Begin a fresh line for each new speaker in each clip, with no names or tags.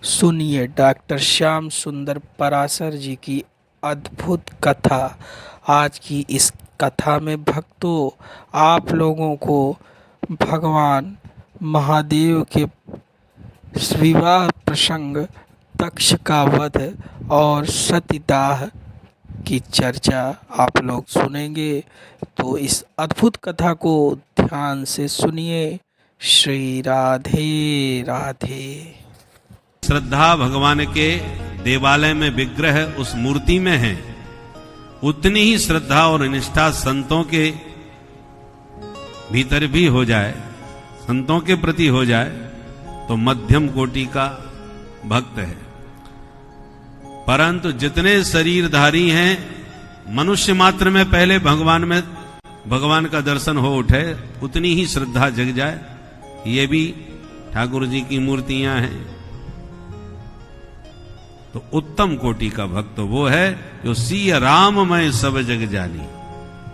सुनिए डॉक्टर श्याम सुंदर पराशर जी की अद्भुत कथा। आज की इस कथा में भक्तों, आप लोगों को भगवान महादेव के विवाह प्रसंग, दक्ष का वध और सतीदाह की चर्चा आप लोग सुनेंगे। तो इस अद्भुत कथा को ध्यान से सुनिए। श्री राधे राधे।
श्रद्धा भगवान के देवालय में विग्रह उस मूर्ति में है, उतनी ही श्रद्धा और निष्ठा संतों के भीतर भी हो जाए, संतों के प्रति हो जाए तो मध्यम कोटि का भक्त है। परंतु जितने शरीरधारी हैं, मनुष्य मात्र में पहले भगवान का दर्शन हो उठे, उतनी ही श्रद्धा जग जाए। ये भी ठाकुर जी की मूर्तियां हैं। तो उत्तम कोटि का भक्त वो है जो सिय राम मैं सब जग जानी।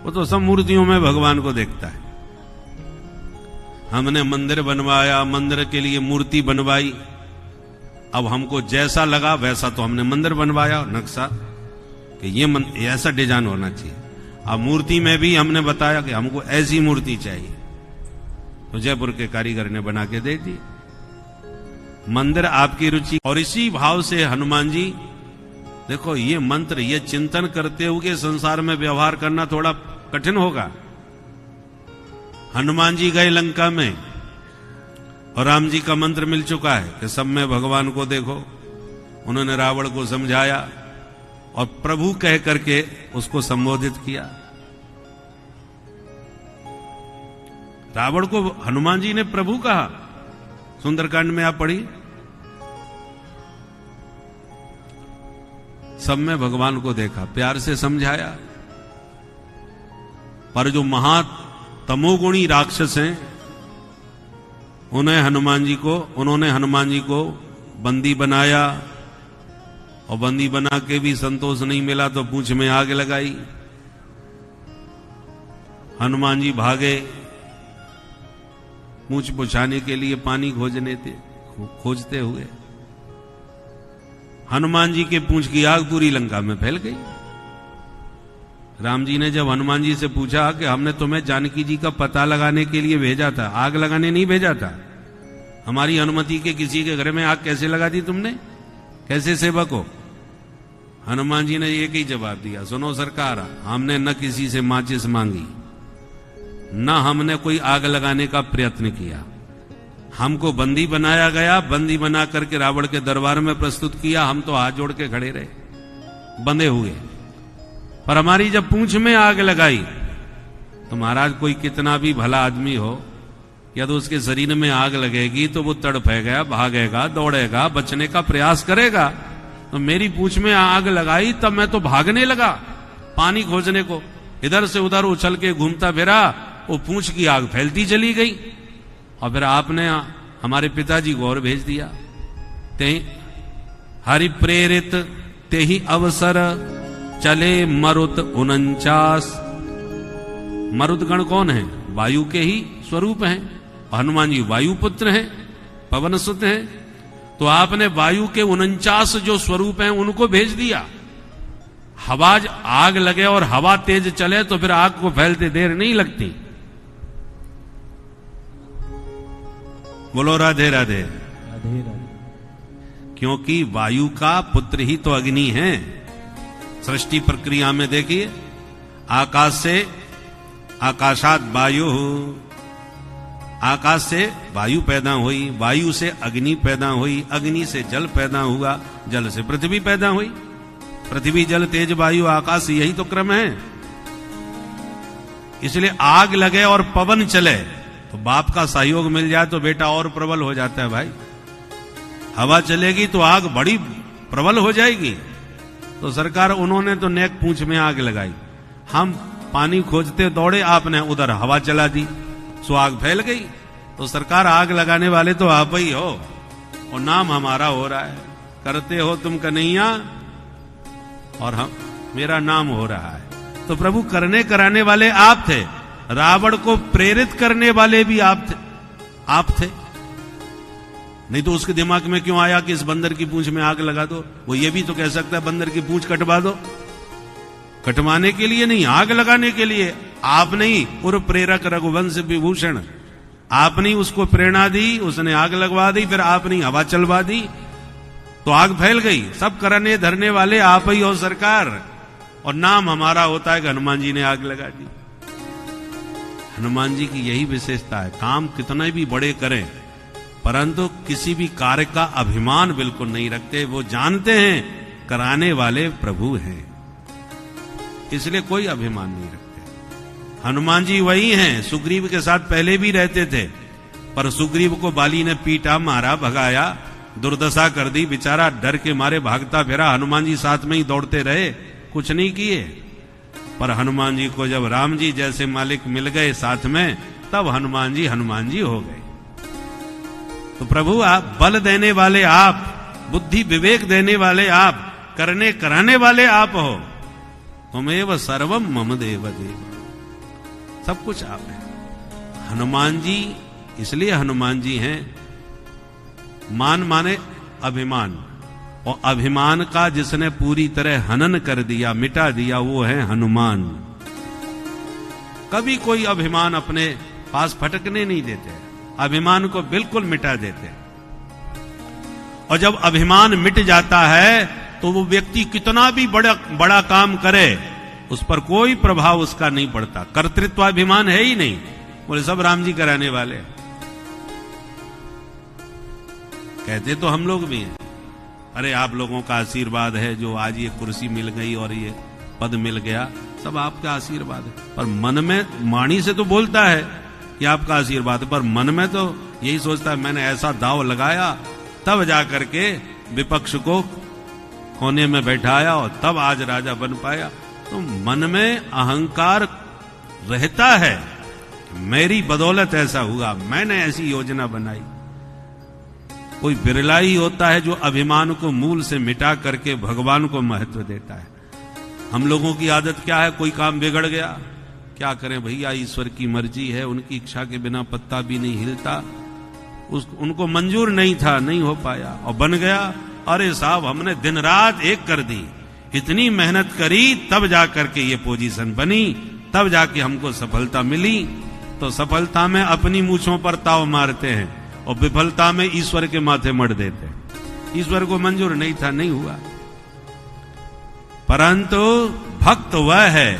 वो तो सब मूर्तियों में भगवान को देखता है। हमने मंदिर बनवाया, मंदिर के लिए मूर्ति बनवाई, अब हमको जैसा लगा वैसा तो हमने मंदिर बनवाया, नक्शा कि ये ऐसा डिजाइन होना चाहिए। अब मूर्ति में भी हमने बताया कि हमको ऐसी मूर्ति चाहिए, तो जयपुर के कारीगर ने बना के दे दी। मंदिर आपकी रुचि। और इसी भाव से हनुमान जी, देखो ये मंत्र, ये चिंतन करते हुए संसार में व्यवहार करना थोड़ा कठिन होगा। हनुमान जी गए लंका में और राम जी का मंत्र मिल चुका है कि सब में भगवान को देखो। उन्होंने रावण को समझाया और प्रभु कह करके उसको संबोधित किया। रावण को हनुमान जी ने प्रभु कहा। सुंदरकांड में आप पढ़ी, सब में भगवान को देखा, प्यार से समझाया। पर जो महातमोगुणी राक्षस हैं, उन्होंने हनुमान जी को बंदी बनाया, और बंदी बना के भी संतोष नहीं मिला तो पूंछ में आग लगाई। हनुमान जी भागे पूंछ बुझाने के लिए पानी खोजते हुए। हनुमान जी के पूंछ की आग पूरी लंका में फैल गई। राम जी ने जब हनुमान जी से पूछा कि हमने तुम्हें जानकी जी का पता लगाने के लिए भेजा था, आग लगाने नहीं भेजा था, हमारी अनुमति के किसी के घर में आग कैसे लगा दी तुमने, कैसे सेवक हो? हनुमान जी ने एक ही जवाब दिया, सुनो सरकार, हमने न किसी से माचिस मांगी, न हमने कोई आग लगाने का प्रयत्न किया। हमको बंदी बनाया गया, बंदी बना करके रावण के दरबार में प्रस्तुत किया, हम तो हाथ जोड़ के खड़े रहे, बंधे हुए। पर हमारी जब पूंछ में आग लगाई तो महाराज, कोई कितना भी भला आदमी हो, या तो उसके शरीर में आग लगेगी तो वो तड़फेगा, भागेगा, दौड़ेगा, बचने का प्रयास करेगा। तो मेरी पूंछ में आग लगाई तब मैं तो भागने लगा पानी खोजने को, इधर से उधर उछल के घूमता फिरा, वो पूंछ की आग फैलती चली गई। और फिर आपने हमारे पिताजी को और भेज दिया। ते हरि प्रेरित ते ही अवसर चले मरुत 49। मरुदगण कौन है? वायु के ही स्वरूप हैं। हनुमान जी वायु पुत्र हैं, पवन सुत हैं। तो आपने वायु के 49 जो स्वरूप हैं उनको भेज दिया। हवा आग लगे और हवा तेज चले तो फिर आग को फैलते देर नहीं लगती। बोलो राधे राधे।
राधे राधे।
क्योंकि वायु का पुत्र ही तो अग्नि है। सृष्टि प्रक्रिया में देखिए, आकाश से आकाशात वायु, आकाश से वायु पैदा हुई, वायु से अग्नि पैदा हुई, अग्नि से जल पैदा हुआ, जल से पृथ्वी पैदा हुई, पृथ्वी जल तेज वायु आकाश, यही तो क्रम है। इसलिए आग लगे और पवन चले तो बाप का सहयोग मिल जाए तो बेटा और प्रबल हो जाता है भाई। हवा चलेगी तो आग बड़ी प्रबल हो जाएगी। तो सरकार, उन्होंने तो नेक पूंछ में आग लगाई, हम पानी खोजते दौड़े, आपने उधर हवा चला दी, सो आग फैल गई। तो सरकार, आग लगाने वाले तो आप ही हो और नाम हमारा हो रहा है, करते हो तुम कन्हैया और हम, मेरा नाम हो रहा है। तो प्रभु, करने कराने वाले आप थे, रावण को प्रेरित करने वाले भी आप थे। नहीं तो उसके दिमाग में क्यों आया कि इस बंदर की पूंछ में आग लगा दो? वो ये भी तो कह सकता है बंदर की पूंछ कटवा दो। कटवाने के लिए नहीं, आग लगाने के लिए। आप नहीं, पूर्व प्रेरक रघुवंश विभूषण, आपने उसको प्रेरणा दी, उसने आग लगवा दी, फिर आपने हवा चलवा दी तो आग फैल गई। सब करने धरने वाले आप ही हो सरकार, और नाम हमारा होता है कि हनुमान जी ने आग लगा दी। हनुमान जी की यही विशेषता है, काम कितना भी बड़े करें परंतु किसी भी कार्य का अभिमान बिल्कुल नहीं रखते। वो जानते हैं कराने वाले प्रभु हैं, इसलिए कोई अभिमान नहीं रखते। हनुमान जी वही हैं, सुग्रीव के साथ पहले भी रहते थे, पर सुग्रीव को बाली ने पीटा, मारा, भगाया, दुर्दशा कर दी, बेचारा डर के मारे भागता फिरा। हनुमान जी साथ में ही दौड़ते रहे, कुछ नहीं किए। पर हनुमान जी को जब राम जी जैसे मालिक मिल गए साथ में, तब हनुमान जी हो गए। तो प्रभु आप बल देने वाले, आप बुद्धि विवेक देने वाले, आप करने कराने वाले आप हो। तुमेव सर्वम मम देव देव, सब कुछ आप हैं। हनुमान जी इसलिए हनुमान जी हैं, मान माने अभिमान, और अभिमान का जिसने पूरी तरह हनन कर दिया, मिटा दिया, वो है हनुमान। कभी कोई अभिमान अपने पास फटकने नहीं देते, अभिमान को बिल्कुल मिटा देते। और जब अभिमान मिट जाता है तो वो व्यक्ति कितना भी बड़ा काम करे, उस पर कोई प्रभाव उसका नहीं पड़ता। कर्तृत्वाभिमान है ही नहीं, बोले सब राम जी कराने वाले। कहते तो हम लोग भी हैं, अरे आप लोगों का आशीर्वाद है जो आज ये कुर्सी मिल गई और ये पद मिल गया, सब आपका आशीर्वाद है। पर मन में, वाणी से तो बोलता है कि आपका आशीर्वाद है, पर मन में तो यही सोचता है मैंने ऐसा दांव लगाया, तब जाकर के विपक्ष को कोने में बैठाया और तब आज राजा बन पाया। तो मन में अहंकार रहता है, मेरी बदौलत ऐसा हुआ, मैंने ऐसी योजना बनाई। कोई बिरला ही होता है जो अभिमान को मूल से मिटा करके भगवान को महत्व देता है। हम लोगों की आदत क्या है, कोई काम बिगड़ गया, क्या करें भैया, ईश्वर की मर्जी है, उनकी इच्छा के बिना पत्ता भी नहीं हिलता, उनको मंजूर नहीं था, नहीं हो पाया, और बन गया। अरे साहब हमने दिन रात एक कर दी, इतनी मेहनत करी, तब जाकर के ये पोजीशन बनी, तब जाके हमको सफलता मिली। तो सफलता में अपनी मूछों पर ताव मारते हैं और विफलता में ईश्वर के माथे मढ़ देते हैं। ईश्वर को मंजूर नहीं था, नहीं हुआ। परंतु भक्त वह है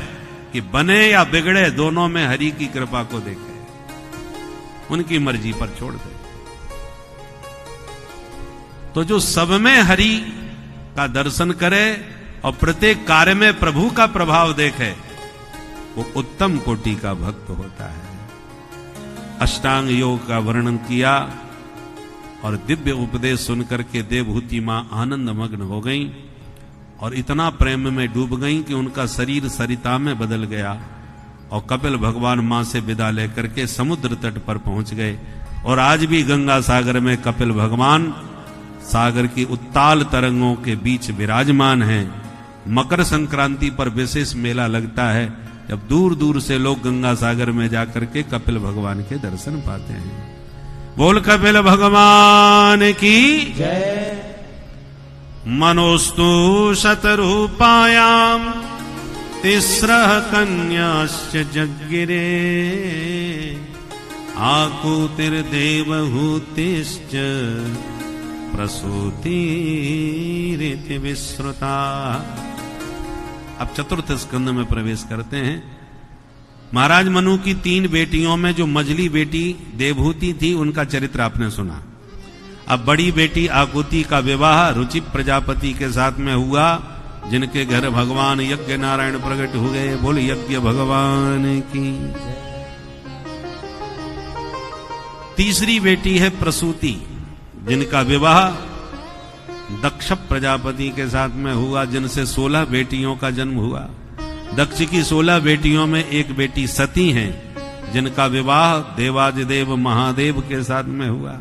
कि बने या बिगड़े दोनों में हरि की कृपा को देखे, उनकी मर्जी पर छोड़ दे। तो जो सब में हरि का दर्शन करे और प्रत्येक कार्य में प्रभु का प्रभाव देखे, वो उत्तम कोटि का भक्त होता है। अष्टांग योग का वर्णन किया और दिव्य उपदेश सुनकर के देवहूति मां आनंद मग्न हो गईं और इतना प्रेम में डूब गईं कि उनका शरीर सरिता में बदल गया। और कपिल भगवान मां से विदा लेकर के समुद्र तट पर पहुंच गए। और आज भी गंगा सागर में कपिल भगवान सागर की उत्ताल तरंगों के बीच विराजमान हैं। मकर संक्रांति पर विशेष मेला लगता है, जब दूर दूर से लोग गंगा सागर में जाकर के कपिल भगवान के दर्शन पाते हैं। बोल कपिल भगवान की जय। मनोस्तु शतरूपायाम तिस्रः कन्याश्च जज्ञिरे आकुतिर्देवहूतिश्च प्रसूतिरिति विश्रुता। अब चतुर्थ स्कंद में प्रवेश करते हैं। महाराज मनु की 3 बेटियों में जो मझली बेटी देवहूति थी, उनका चरित्र आपने सुना। अब बड़ी बेटी आकुति का विवाह रुचि प्रजापति के साथ में हुआ, जिनके घर भगवान यज्ञ नारायण प्रकट हो गए। बोल यज्ञ भगवान की। तीसरी बेटी है प्रसूति, जिनका विवाह दक्ष प्रजापति के साथ में हुआ, जिनसे 16 बेटियों का जन्म हुआ। दक्ष की 16 बेटियों में एक बेटी सती हैं, जिनका विवाह देवादिदेव महादेव के साथ में हुआ,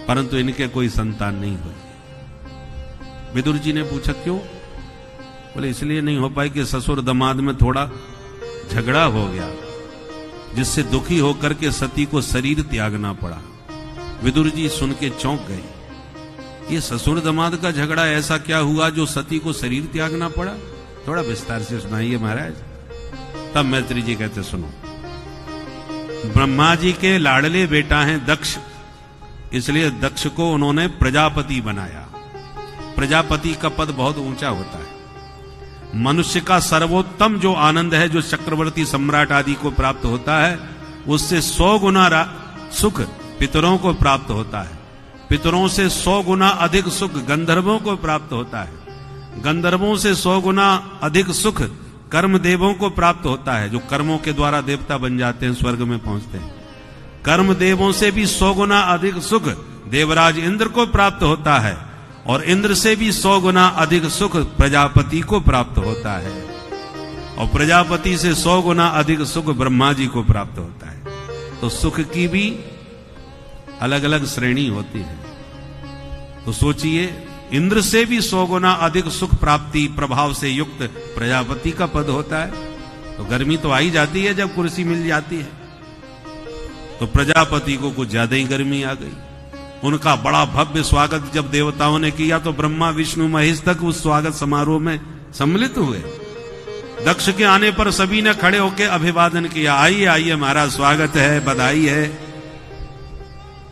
परंतु इनके कोई संतान नहीं हुई। विदुर जी ने पूछा क्यों? बोले इसलिए नहीं हो पाई कि ससुर दमाद में थोड़ा झगड़ा हो गया, जिससे दुखी होकर के सती को शरीर त्यागना पड़ा। विदुर जी सुन के चौंक गए। ये ससुर दामाद का झगड़ा ऐसा क्या हुआ जो सती को शरीर त्यागना पड़ा? थोड़ा विस्तार से सुनाइए महाराज। तब मैत्री जी कहते सुनो, ब्रह्मा जी के लाडले बेटा हैं दक्ष, इसलिए दक्ष को उन्होंने प्रजापति बनाया। प्रजापति का पद बहुत ऊंचा होता है। मनुष्य का सर्वोत्तम जो आनंद है, जो चक्रवर्ती सम्राट आदि को प्राप्त होता है, उससे 100 गुना सुख पितरों को प्राप्त होता है। पितरों से 100 गुना अधिक सुख गंधर्वों को प्राप्त होता है। गंधर्वों से 100 गुना अधिक सुख कर्म देवों को प्राप्त होता है, जो कर्मों के द्वारा देवता बन जाते हैं, स्वर्ग में पहुंचते हैं। कर्म देवों से भी 100 गुना अधिक सुख देवराज इंद्र को प्राप्त होता है, और इंद्र से भी 100 गुना अधिक सुख प्रजापति को प्राप्त होता है, और प्रजापति से 100 गुना अधिक सुख ब्रह्मा जी को प्राप्त होता है। तो सुख की भी अलग अलग श्रेणी होती है। तो सोचिए, इंद्र से भी 100 गुना अधिक सुख प्राप्ति प्रभाव से युक्त प्रजापति का पद होता है। तो गर्मी तो आई जाती है जब कुर्सी मिल जाती है। तो प्रजापति को कुछ ज्यादा ही गर्मी आ गई। उनका बड़ा भव्य स्वागत जब देवताओं ने किया तो ब्रह्मा विष्णु महेश तक उस स्वागत समारोह में सम्मिलित हुए। दक्ष के आने पर सभी ने खड़े होकर अभिवादन किया, आइए आइए महाराज, स्वागत है, बधाई है।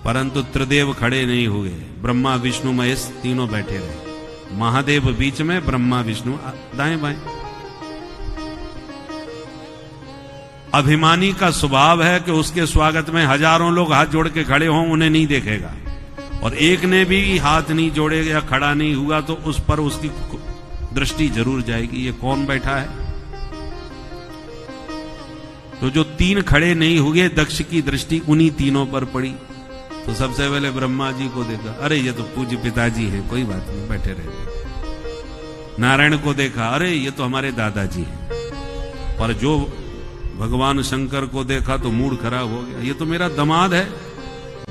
परंतु त्रिदेव खड़े नहीं हुए। ब्रह्मा विष्णु महेश तीनों बैठे रहे। महादेव बीच में, ब्रह्मा विष्णु दाएं बाएं। अभिमानी का स्वभाव है कि उसके स्वागत में हजारों लोग हाथ जोड़ के खड़े हों, उन्हें नहीं देखेगा, और एक ने भी हाथ नहीं जोड़े या खड़ा नहीं हुआ तो उस पर उसकी दृष्टि जरूर जाएगी, ये कौन बैठा है। तो जो 3 खड़े नहीं हुए, दक्ष की दृष्टि उन्हीं तीनों पर पड़ी। तो सबसे पहले ब्रह्मा जी को देखा, अरे ये तो पूज्य पिताजी हैं, कोई बात नहीं, बैठे रहे। नारायण को देखा, अरे ये तो हमारे दादाजी हैं। पर जो भगवान शंकर को देखा तो मूड खराब हो गया, ये तो मेरा दामाद है।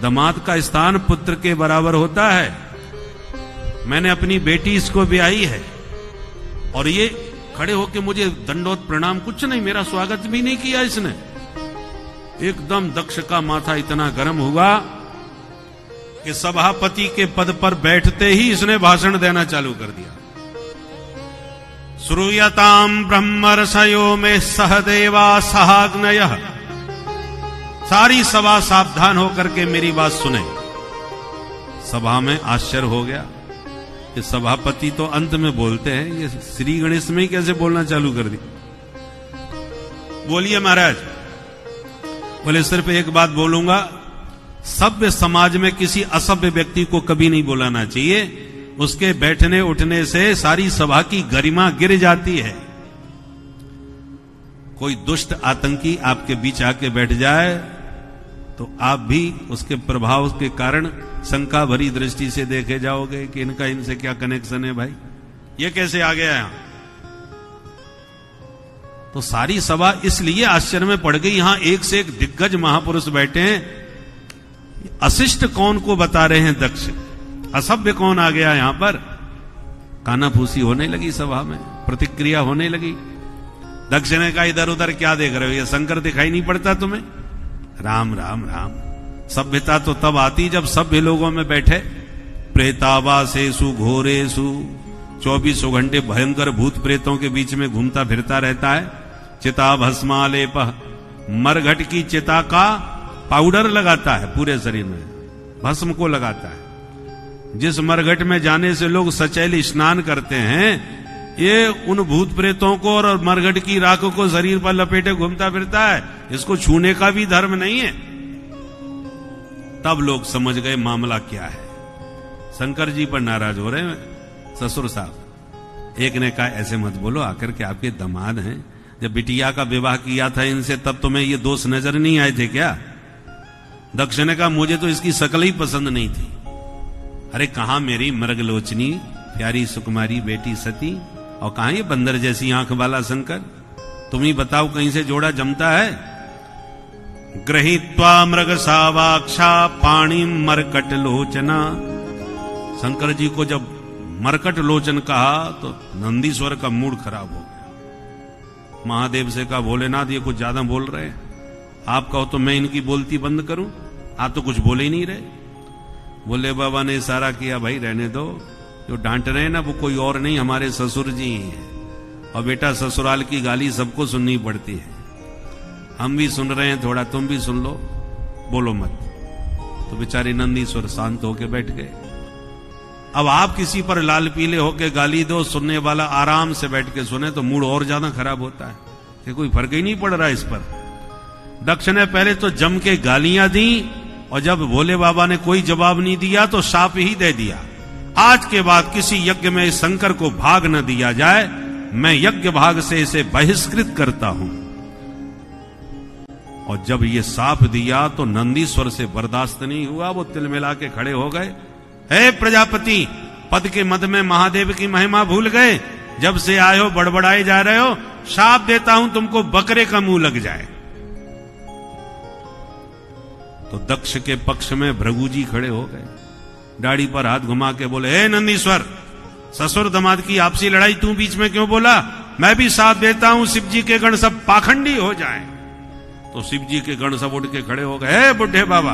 दामाद का स्थान पुत्र के बराबर होता है। मैंने अपनी बेटी इसको ब्याही है, और ये खड़े होके मुझे दंडोत प्रणाम, कुछ नहीं, मेरा स्वागत भी नहीं किया इसने। एकदम दक्ष का माथा इतना गर्म हुआ कि सभापति के पद पर बैठते ही इसने भाषण देना चालू कर दिया। श्रूयताम ब्रह्मर्षयो में सहदेवा सहाग्नयः। सारी सभा सावधान होकर के मेरी बात सुने। सभा में आश्चर्य हो गया कि सभापति तो अंत में बोलते हैं, ये श्री गणेश में ही कैसे बोलना चालू कर दी। बोलिए महाराज। बोले सिर्फ एक बात बोलूंगा, सभ्य समाज में किसी असभ्य व्यक्ति को कभी नहीं बुलाना चाहिए। उसके बैठने उठने से सारी सभा की गरिमा गिर जाती है। कोई दुष्ट आतंकी आपके बीच आके बैठ जाए तो आप भी उसके प्रभाव के कारण शंका भरी दृष्टि से देखे जाओगे कि इनका इनसे क्या कनेक्शन है भाई, ये कैसे आ गया यहां। तो सारी सभा इसलिए आश्चर्य में पड़ गई, यहां एक से एक दिग्गज महापुरुष बैठे हैं। अशिष्ट कौन को बता रहे हैं दक्ष, असभ्य कौन आ गया यहां पर। कानाफूसी होने लगी सभा में, प्रतिक्रिया होने लगी। दक्ष ने कहा, इधर उधर क्या देख रहे हो, ये शंकर दिखाई नहीं पड़ता तुम्हें। राम राम राम। सभ्यता तो तब आती जब सभ्य लोगों में बैठे। प्रेतावासेषु घोरेषु, 24 घंटे भयंकर भूत प्रेतों के बीच में घूमता फिरता रहता है। चिता भस्मालेपः, मरघट की चिता का पाउडर लगाता है पूरे शरीर में, भस्म को लगाता है। जिस मरघट में जाने से लोग सचैल स्नान करते हैं, ये उन भूत प्रेतों को और मरघट की राख को शरीर पर लपेटे घूमता फिरता है। इसको छूने का भी धर्म नहीं है। तब लोग समझ गए मामला क्या है। शंकर जी पर नाराज हो रहे हैं ससुर साहब। एक ने कहा, ऐसे मत बोलो, आकर के आपके दामाद हैं। जब बिटिया का विवाह किया था इनसे तब तुम्हें ये दोष नजर नहीं आए थे क्या। दक्ष ने कहा, मुझे तो इसकी शकल ही पसंद नहीं थी। अरे कहां मेरी मृगलोचनी प्यारी सुकुमारी बेटी सती, और कहां ये बंदर जैसी आंख वाला शंकर। तुम ही बताओ कहीं से जोड़ा जमता है। गृहीत्वा मृग सावाक्षा पाणी मरकट लोचना। शंकर जी को जब मरकट लोचन कहा तो नंदीश्वर का मूड खराब हो गया। महादेव से कहा, भोलेनाथ ये कुछ ज्यादा बोल रहे हैं, आप कहो तो मैं इनकी बोलती बंद करूं। आप तो कुछ बोले ही नहीं रहे। भोले बाबा ने इशारा किया, भाई रहने दो, जो डांट रहे हैं ना वो कोई और नहीं, हमारे ससुर जी ही हैं। और बेटा ससुराल की गाली सबको सुननी पड़ती है, हम भी सुन रहे हैं, थोड़ा तुम भी सुन लो, बोलो मत। तो बेचारे नंदीश्वर शांत होके बैठ गए। अब आप किसी पर लाल पीले होके गाली दो, सुनने वाला आराम से बैठ के सुने तो मूड और ज्यादा खराब होता है कि कोई फर्क ही नहीं पड़ रहा इस पर। दक्ष ने पहले तो जम के गालियां दी, और जब भोले बाबा ने कोई जवाब नहीं दिया तो शाप ही दे दिया, आज के बाद किसी यज्ञ में शंकर को भाग न दिया जाए, मैं यज्ञ भाग से इसे बहिष्कृत करता हूं। और जब ये साप दिया तो नंदीश्वर से बर्दाश्त नहीं हुआ, वो तिलमिला के खड़े हो गए। हे प्रजापति, पद के मद में महादेव की महिमा भूल गए, जब से आए हो बड़बड़ाए जा रहे हो, शाप देता हूं तुमको बकरे का मुंह लग जाए। तो दक्ष के पक्ष में भृगु जी खड़े हो गए, दाढ़ी पर हाथ घुमा के बोले, हे नंदीश्वर, ससुर दामाद की आपसी लड़ाई तू बीच में क्यों बोला? मैं भी साथ देता हूं शिव जी के गण सब पाखंडी हो जाएं। तो शिव जी के गण सब उठ के खड़े हो गए, हे बुढ़े बाबा,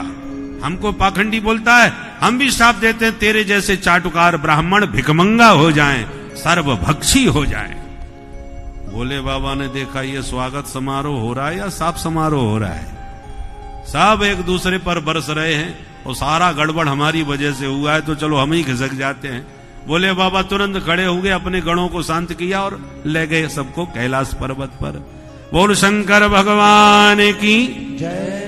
हमको पाखंडी बोलता है, हम भी साथ देते हैं तेरे जैसे चाटुकार ब्राह्मण भिखमंगा हो जाएं, सर्वभक्षी हो जाएं। भोले बाबा ने देखा ये स्वागत समारोह हो रहा है या साप समारोह हो रहा है, सब एक दूसरे पर बरस रहे हैं, और सारा गड़बड़ हमारी वजह से हुआ है, तो चलो हम ही खिसक जाते हैं। भोले बाबा तुरंत खड़े हुए, अपने गणों को शांत किया और ले गए सबको कैलाश पर्वत पर। बोल शंकर भगवान की जय।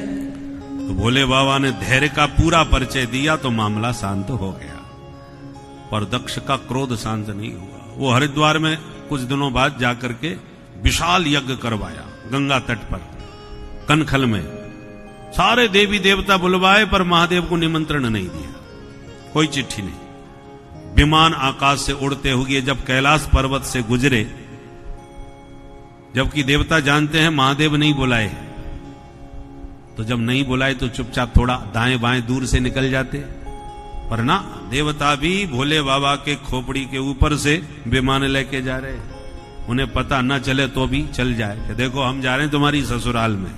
तो भोले बाबा ने धैर्य का पूरा परिचय दिया तो मामला शांत हो गया, पर दक्ष का क्रोध शांत नहीं हुआ। वो हरिद्वार में कुछ दिनों बाद जाकर के विशाल यज्ञ करवाया गंगा तट पर, कनखल में। सारे देवी देवता बुलवाए, पर महादेव को निमंत्रण नहीं दिया, कोई चिट्ठी नहीं। विमान आकाश से उड़ते हुए जब कैलाश पर्वत से गुजरे, जबकि देवता जानते हैं महादेव नहीं बुलाए, तो जब नहीं बुलाए तो चुपचाप थोड़ा दाएं बाएं दूर से निकल जाते, पर ना, देवता भी भोले बाबा के खोपड़ी के ऊपर से विमान लेके जा रहे, उन्हें पता न चले तो भी चल जाए कि देखो हम जा रहे हैं तुम्हारी ससुराल में।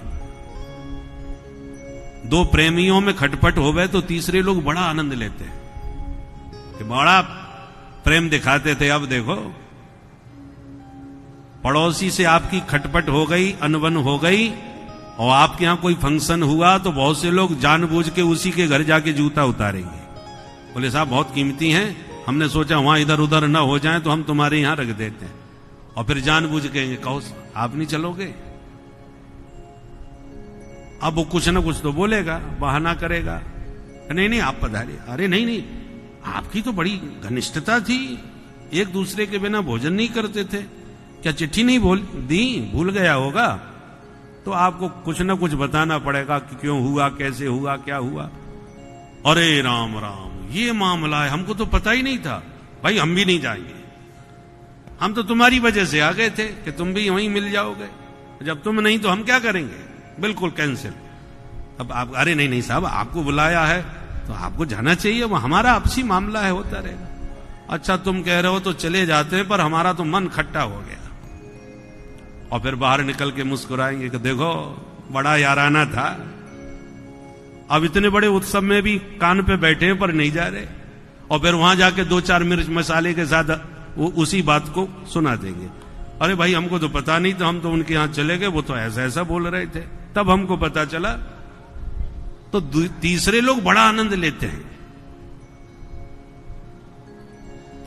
दो प्रेमियों में खटपट हो गए तो तीसरे लोग बड़ा आनंद लेते हैं कि बड़ा प्रेम दिखाते थे, अब देखो पड़ोसी से आपकी खटपट हो गई, अनबन हो गई, और आपके यहां कोई फंक्शन हुआ तो बहुत से लोग जानबूझ के उसी के घर जाके जूता उतारेंगे। बोले साहब बहुत कीमती हैं, हमने सोचा वहां इधर उधर ना हो जाए तो हम तुम्हारे यहां रख देते हैं, और फिर जानबूझ के कहो आप नहीं चलोगे। अब वो कुछ ना कुछ तो बोलेगा, बहाना करेगा, नहीं नहीं आप पधारिए, अरे नहीं नहीं आपकी तो बड़ी घनिष्ठता थी, एक दूसरे के बिना भोजन नहीं करते थे, क्या चिट्ठी नहीं भूल गया होगा? तो आपको कुछ ना कुछ बताना पड़ेगा कि क्यों हुआ, कैसे हुआ, क्या हुआ। अरे राम राम, ये मामला है, हमको तो पता ही नहीं था। भाई हम भी नहीं जाएंगे, हम तो तुम्हारी वजह से आ गए थे कि तुम भी वहीं मिल जाओगे, जब तुम नहीं तो हम क्या करेंगे, बिल्कुल कैंसिल। अब आप, अरे नहीं नहीं साहब आपको बुलाया है तो आपको जाना चाहिए, वो हमारा आपसी मामला है, होता रहेगा। अच्छा तुम कह रहे हो तो चले जाते हैं, पर हमारा तो मन खट्टा हो गया। और फिर बाहर निकल के मुस्कुराएंगे कि देखो बड़ा याराना था, अब इतने बड़े उत्सव में भी कान पे बैठे हैं पर नहीं जा रहे, और फिर वहां जाके दो चार मिर्च मसाले के साथ वो उसी बात को सुना देंगे। अरे भाई हमको तो पता नहीं था, हम तो उनके यहां चले गए, वो तो ऐसा ऐसा बोल रहे थे, तब हमको पता चला। तो तीसरे लोग बड़ा आनंद लेते हैं।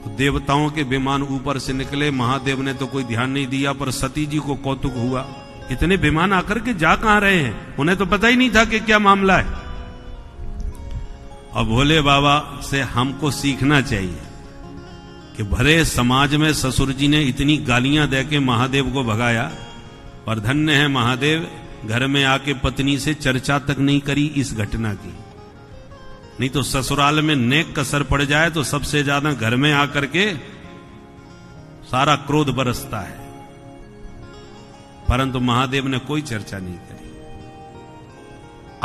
तो देवताओं के विमान ऊपर से निकले, महादेव ने तो कोई ध्यान नहीं दिया, पर सती जी को कौतुक हुआ, इतने विमान आकर के जा कहां रहे हैं, उन्हें तो पता ही नहीं था कि क्या मामला है। अब भोले बाबा से हमको सीखना चाहिए कि भरे समाज में ससुर जी ने इतनी गालियां देके महादेव को भगाया, पर धन्य है महादेव, घर में आके पत्नी से चर्चा तक नहीं करी इस घटना की, नहीं तो ससुराल में नेक कसर पड़ जाए तो सबसे ज्यादा घर में आकर के सारा क्रोध बरसता है। परंतु महादेव ने कोई चर्चा नहीं करी।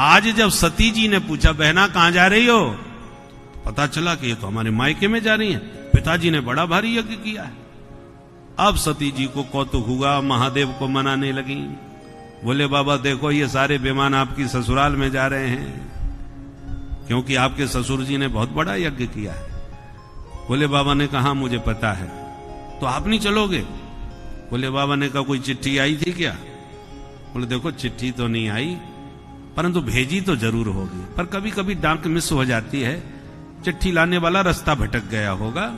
आज जब सती जी ने पूछा बहना कहां जा रही हो, पता चला कि ये तो हमारे मायके में जा रही हैं, पिताजी ने बड़ा भारी यज्ञ किया है। अब सती जी को कौतुक हुआ, महादेव को मनाने लगी, बोले बाबा देखो ये सारे विमान आपकी ससुराल में जा रहे हैं, क्योंकि आपके ससुर जी ने बहुत बड़ा यज्ञ किया है। भोले बाबा ने कहा मुझे पता है, तो आप नहीं चलोगे? भोले बाबा ने कहा कोई चिट्ठी आई थी क्या? बोले देखो चिट्ठी तो नहीं आई, परंतु भेजी तो जरूर होगी, पर कभी कभी डाक मिस हो जाती है, चिट्ठी लाने वाला रास्ता भटक गया होगा।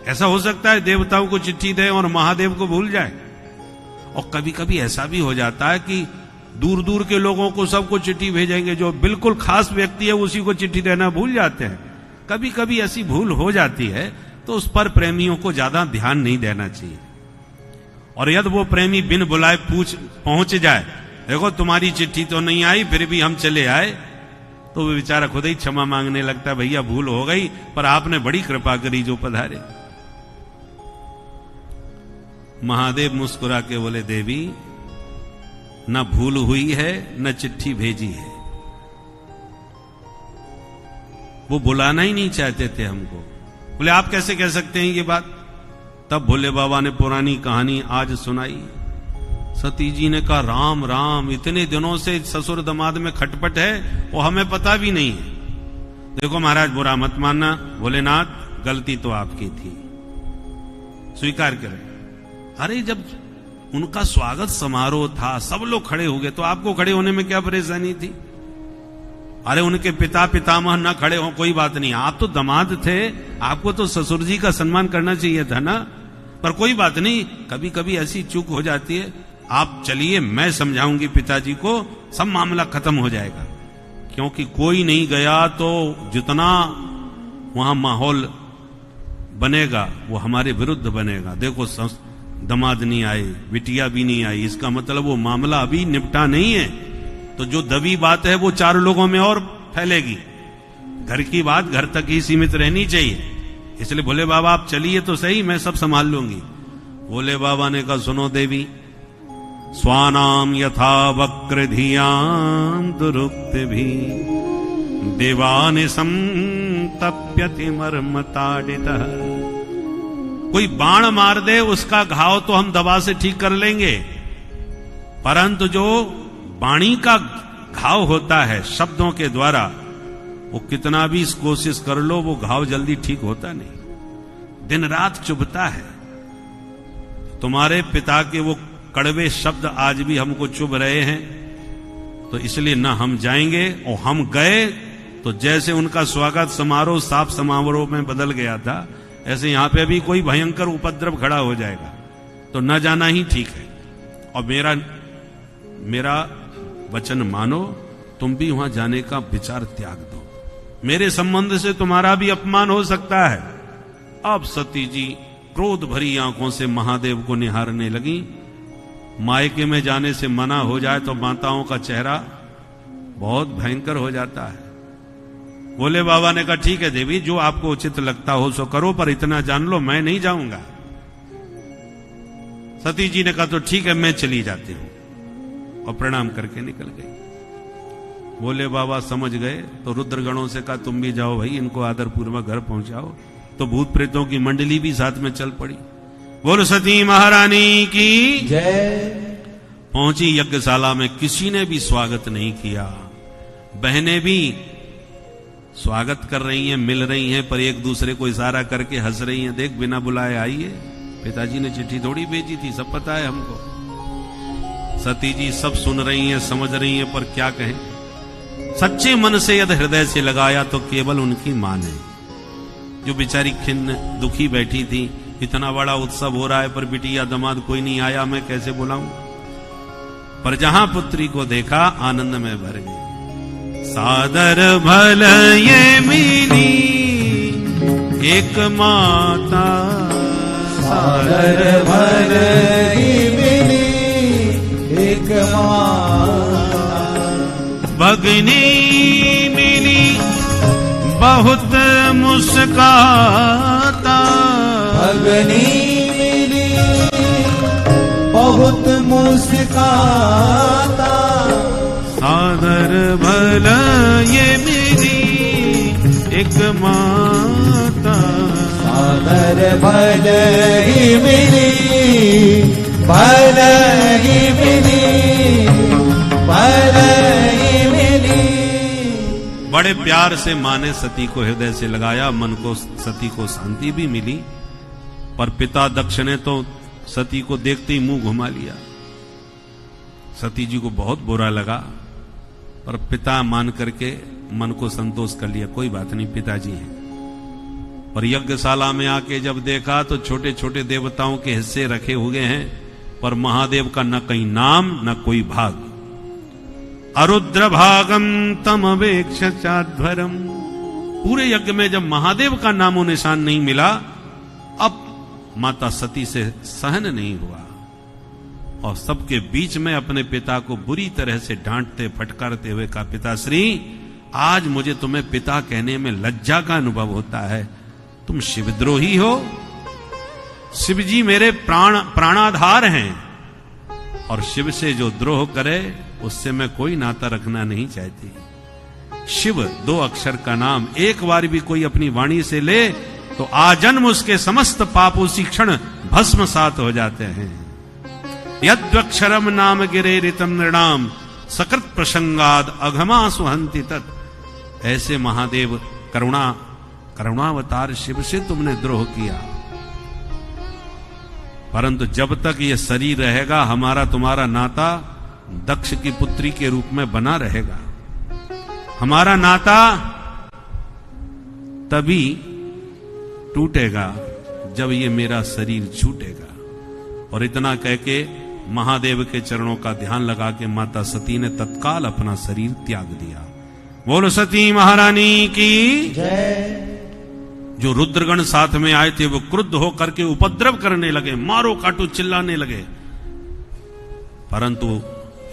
ऐसा हो सकता है देवताओं को चिट्ठी दे और महादेव को भूल जाए। और कभी कभी ऐसा भी हो जाता है कि दूर दूर के लोगों को सबको चिट्ठी भेजेंगे, जो बिल्कुल खास व्यक्ति है उसी को चिट्ठी देना भूल जाते हैं। कभी कभी ऐसी भूल हो जाती है, तो उस पर प्रेमियों को ज्यादा ध्यान नहीं देना चाहिए। और यदि वो प्रेमी बिन बुलाए पहुंच जाए, देखो तुम्हारी चिट्ठी तो नहीं आई फिर भी हम चले आए, तो वो बेचारा खुद ही क्षमा मांगने लगता है, भैया भूल हो गई, पर आपने बड़ी कृपा करी जो पधारे। महादेव मुस्कुरा के बोले देवी, न भूल हुई है न चिट्ठी भेजी है। वो बुलाना ही नहीं चाहते थे हमको। बोले आप कैसे कह सकते हैं ये बात? तब भोले बाबा ने पुरानी कहानी आज सुनाई। सती जी ने कहा राम राम, इतने दिनों से ससुर दमाद में खटपट है, वो हमें पता भी नहीं है। देखो महाराज बुरा मत मानना, भोलेनाथ गलती तो आपकी थी, स्वीकार करें। अरे जब उनका स्वागत समारोह था, सब लोग खड़े हो गए, तो आपको खड़े होने में क्या परेशानी थी? अरे उनके पिता पितामह ना खड़े हो कोई बात नहीं, आप तो दामाद थे, आपको तो ससुर जी का सम्मान करना चाहिए था ना। पर कोई बात नहीं, कभी कभी ऐसी चूक हो जाती है। आप चलिए, मैं समझाऊंगी पिताजी को, सब मामला खत्म हो जाएगा। क्योंकि कोई नहीं गया तो जितना वहां माहौल बनेगा वो हमारे विरुद्ध बनेगा। देखो दमाद नहीं आए, बिटिया भी नहीं आई, इसका मतलब वो मामला अभी निपटा नहीं है। तो जो दबी बात है वो 4 लोगों में और फैलेगी। घर की बात घर तक ही सीमित रहनी चाहिए। इसलिए भोले बाबा आप चलिए तो सही, मैं सब संभाल लूंगी। भोले बाबा ने कहा सुनो देवी, स्वानाम यथा वक्र धियाम दुरुक्त भी देवानि संतप्यति मर्मताडितः। कोई बाण मार दे उसका घाव तो हम दवा से ठीक कर लेंगे, परंतु जो वाणी का घाव होता है शब्दों के द्वारा, वो कितना भी कोशिश कर लो वो घाव जल्दी ठीक होता नहीं, दिन रात चुभता है। तुम्हारे पिता के वो कड़वे शब्द आज भी हमको चुभ रहे हैं, तो इसलिए ना हम जाएंगे। और हम गए तो जैसे उनका स्वागत समारोह साफ समारोह में बदल गया था, ऐसे यहां पे भी कोई भयंकर उपद्रव खड़ा हो जाएगा, तो न जाना ही ठीक है। और मेरा वचन मानो, तुम भी वहां जाने का विचार त्याग दो, मेरे संबंध से तुम्हारा भी अपमान हो सकता है। अब सती जी क्रोध भरी आंखों से महादेव को निहारने लगी। मायके में जाने से मना हो जाए तो माताओं का चेहरा बहुत भयंकर हो जाता है। भोले बाबा ने कहा ठीक है देवी, जो आपको उचित लगता हो सो करो, पर इतना जान लो मैं नहीं जाऊंगा। सती जी ने कहा तो ठीक है मैं चली जाती हूं, और प्रणाम करके निकल गई। भोले बाबा समझ गए तो रुद्रगणों से कहा तुम भी जाओ भाई, इनको आदर पूर्वक घर पहुंचाओ। तो भूत प्रेतों की मंडली भी साथ में चल पड़ी। बोल सती महारानी की
जय।
पहुंची यज्ञशाला में, किसी ने भी स्वागत नहीं किया। बहनें भी स्वागत कर रही हैं, मिल रही हैं, पर एक दूसरे को इशारा करके हंस रही हैं, देख बिना बुलाए आई है, पिताजी ने चिट्ठी थोड़ी भेजी थी, सब पता है हमको। सती जी सब सुन रही हैं, समझ रही हैं, पर क्या कहें। सच्चे मन से यदि हृदय से लगाया तो केवल उनकी मां ने, जो बेचारी खिन्न दुखी बैठी थी। इतना बड़ा उत्सव हो रहा है पर बिटिया दामाद कोई नहीं आया, मैं कैसे बुलाऊं। पर जहां पुत्री को देखा आनंद में भर गई। सादर भल ये मिली एक माता,
सादर भल ये मिली एक माता,
भगनी मिली बहुत मुस्काता,
भगनी मिली बहुत मुस्काता,
सादर भल ये मिली एक माता,
सादर भल ही मिली, भल ही मिली, भल ही मिली
बड़े प्यार से मां ने सती को हृदय से लगाया, मन को सती को शांति भी मिली। पर पिता दक्ष ने तो सती को देखते ही मुंह घुमा लिया। सती जी को बहुत बुरा लगा, पर पिता मान करके मन को संतोष कर लिया, कोई बात नहीं, पिताजी हैं। पर यज्ञशाला में आके जब देखा तो छोटे छोटे देवताओं के हिस्से रखे हुए हैं, पर महादेव का न कहीं नाम न कोई भाग। अरुद्र भागम तम अवेक्ष चाध्वरम। पूरे यज्ञ में जब महादेव का नामो निशान नहीं मिला, अब माता सती से सहन नहीं हुआ और सबके बीच में अपने पिता को बुरी तरह से डांटते फटकारते हुए कहा, पिताश्री, आज मुझे तुम्हें पिता कहने में लज्जा का अनुभव होता है। तुम शिवद्रोही हो। शिव जी मेरे प्राणाधार हैं और शिव से जो द्रोह करे उससे मैं कोई नाता रखना नहीं चाहती। शिव 2 अक्षर का नाम एक बार भी कोई अपनी वाणी से ले तो आजन्म उसके समस्त पाप उसी क्षण भस्मसात हो जाते हैं। यद्वक्षरम नाम गिरे ऋतम नृणाम सकृत प्रसंगाद अघमा सुहंति तत्। ऐसे महादेव करुणावतार शिव से तुमने द्रोह किया, परंतु जब तक ये शरीर रहेगा हमारा तुम्हारा नाता दक्ष की पुत्री के रूप में बना रहेगा। हमारा नाता तभी टूटेगा जब ये मेरा शरीर छूटेगा। और इतना कह के महादेव के चरणों का ध्यान लगा के माता सती ने तत्काल अपना शरीर त्याग दिया। बोलो सती महारानी की
जय।
जो रुद्रगण साथ में आए थे वो क्रुद्ध होकर के उपद्रव करने लगे, मारो काटो चिल्लाने लगे, परंतु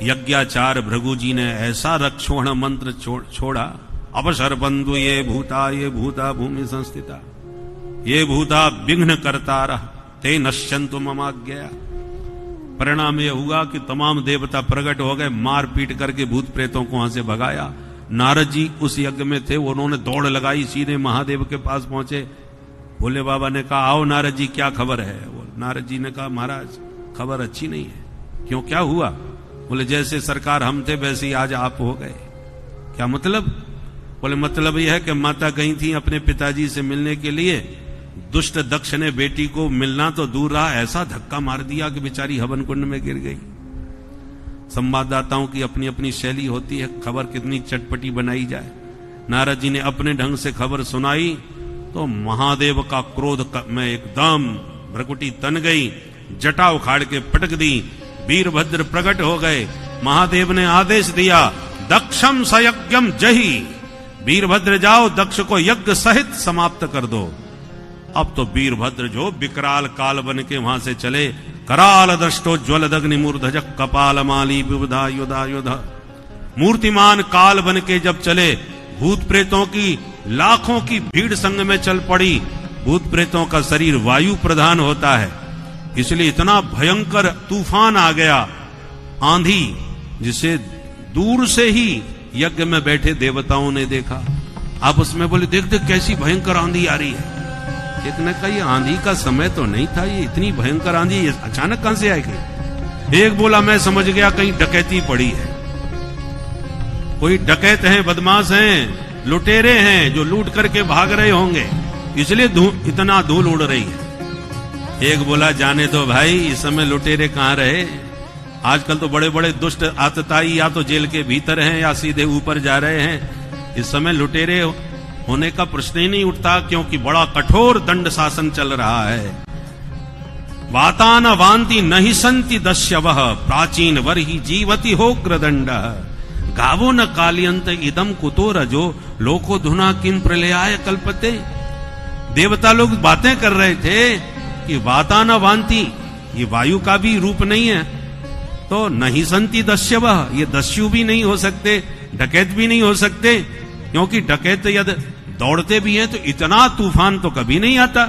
यज्ञाचार्य भृगु जी ने ऐसा रक्षोहण मंत्र छोड़ा, अवसर बंधु ये भूता भूमि संस्थिता, ये भूता विघ्न करता रह ते नश्यंतु ममाज्ञया। परिणाम यह हुआ कि तमाम देवता प्रकट हो गए, मार पीट करके भूत प्रेतों को वहां से भगाया। नारद जी उस यज्ञ में थे, उन्होंने दौड़ लगाई, सीधे महादेव के पास पहुंचे। भोले बाबा ने कहा, आओ नारद जी, क्या खबर है? वो नारद जी ने कहा, महाराज खबर अच्छी नहीं है। क्यों, क्या हुआ? बोले जैसे सरकार हम थे वैसे ही आज आप हो गए। क्या मतलब? बोले मतलब यह है कि माता गई थी अपने पिताजी से मिलने के लिए, दुष्ट दक्ष ने बेटी को मिलना तो दूर रहा, ऐसा धक्का मार दिया कि बेचारी हवन कुंड में गिर गई। संवाददाताओं की अपनी अपनी शैली होती है, खबर कितनी चटपटी बनाई जाए। नारद जी ने अपने ढंग से खबर सुनाई तो महादेव का क्रोध में एकदम भ्रकुटी तन गई, जटा उखाड़ के पटक दी। वीरभद्र प्रकट हो गए। महादेव ने आदेश दिया, दक्षम सयज्ञम जही, वीरभद्र जाओ दक्ष को यज्ञ सहित समाप्त कर दो। अब तो वीरभद्र जो विकराल काल बन के वहां से चले, कराल दृष्टो ज्वल दग्नि मूर्धज कपाल माली विबुधा युधा युधा। मूर्तिमान काल बन के जब चले, भूत प्रेतों की लाखों की भीड़ संग में चल पड़ी। भूत प्रेतों का शरीर वायु प्रधान होता है, इसलिए इतना भयंकर तूफान आ गया, आंधी, जिसे दूर से ही यज्ञ में बैठे देवताओं ने देखा। आप उसमें बोले, देख देख कैसी भयंकर आंधी आ रही है। एक ने कहा, ये आंधी का समय तो नहीं था, ये इतनी भयंकर आंधी ये अचानक कहां से आएगी? एक बोला, मैं समझ गया कहीं डकैती पड़ी है, कोई डकैत हैं, बदमाश हैं, लुटेरे हैं जो लूट करके भाग रहे होंगे, इसलिए इतना धूल उड़ रही है। एक बोला, जाने दो भाई, इस समय लुटेरे कहां रहे, आजकल तो बड़े बड़े दुष्ट आतताई या तो जेल के भीतर हैं या सीधे ऊपर जा रहे हैं। इस समय लुटेरे होने का प्रश्न ही नहीं उठता, क्योंकि बड़ा कठोर दंड शासन चल रहा है। वातान वांति नहीं संति दस्यवः, प्राचीन वरहि जीवति होग्रदंड, गावो न कालियंत इदम कुतो रजो, लोको धुना किम प्रलयाय कल्पते। देवता लोग बातें कर रहे थे कि वातान वांति, ये वायु का भी रूप नहीं है, तो नहीं संति दस्यवः, ये दस्यु भी नहीं हो सकते, डकैत भी नहीं हो सकते, क्योंकि डकैत यदि दौड़ते भी हैं तो इतना तूफान तो कभी नहीं आता,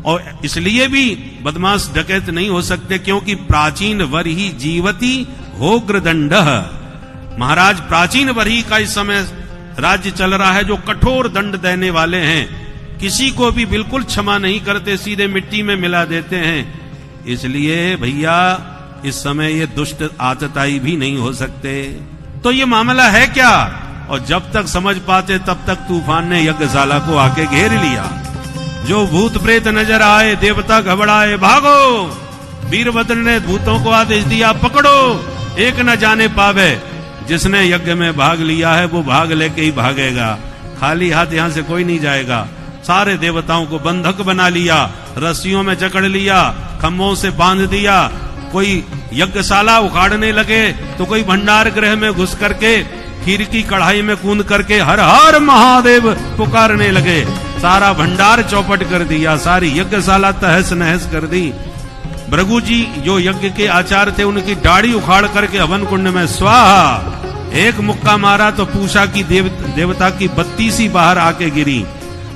और इसलिए भी बदमाश डकैत नहीं हो सकते, क्योंकि प्राचीन वरहि जीवति होग्रदंड। महाराज प्राचीन वरहि का इस समय राज्य चल रहा है, जो कठोर दंड देने वाले हैं, किसी को भी बिल्कुल क्षमा नहीं करते, सीधे मिट्टी में मिला देते हैं। इसलिए भैया इस समय ये दुष्ट आतताई भी नहीं हो सकते। तो ये मामला है क्या? और जब तक समझ पाते तब तक तूफान ने यज्ञशाला को आके घेर लिया। जो भूत प्रेत नजर आए, देवता घबराए, भागो। वीरभद्र ने भूतों को आदेश दिया, पकड़ो, एक न जाने पावे। जिसने यज्ञ में भाग लिया है वो भाग लेके ही भागेगा, खाली हाथ यहां से कोई नहीं जाएगा। सारे देवताओं को बंधक बना लिया, रस्सियों में जकड़ लिया, खम्भों से बांध दिया। कोई यज्ञशाला उखाड़ने लगे तो कोई भंडार गृह में घुस करके खीर की कढ़ाई में कूद करके हर हर महादेव पुकारने लगे। सारा भंडार चौपट कर दिया, सारी यज्ञशाला तहस नहस कर दी। भृगु जी जो यज्ञ के आचार्य थे उनकी दाढ़ी उखाड़ करके हवन कुंड में स्वाहा एक मुक्का मारा तो पूषा की देवता की 32 बाहर आके गिरी।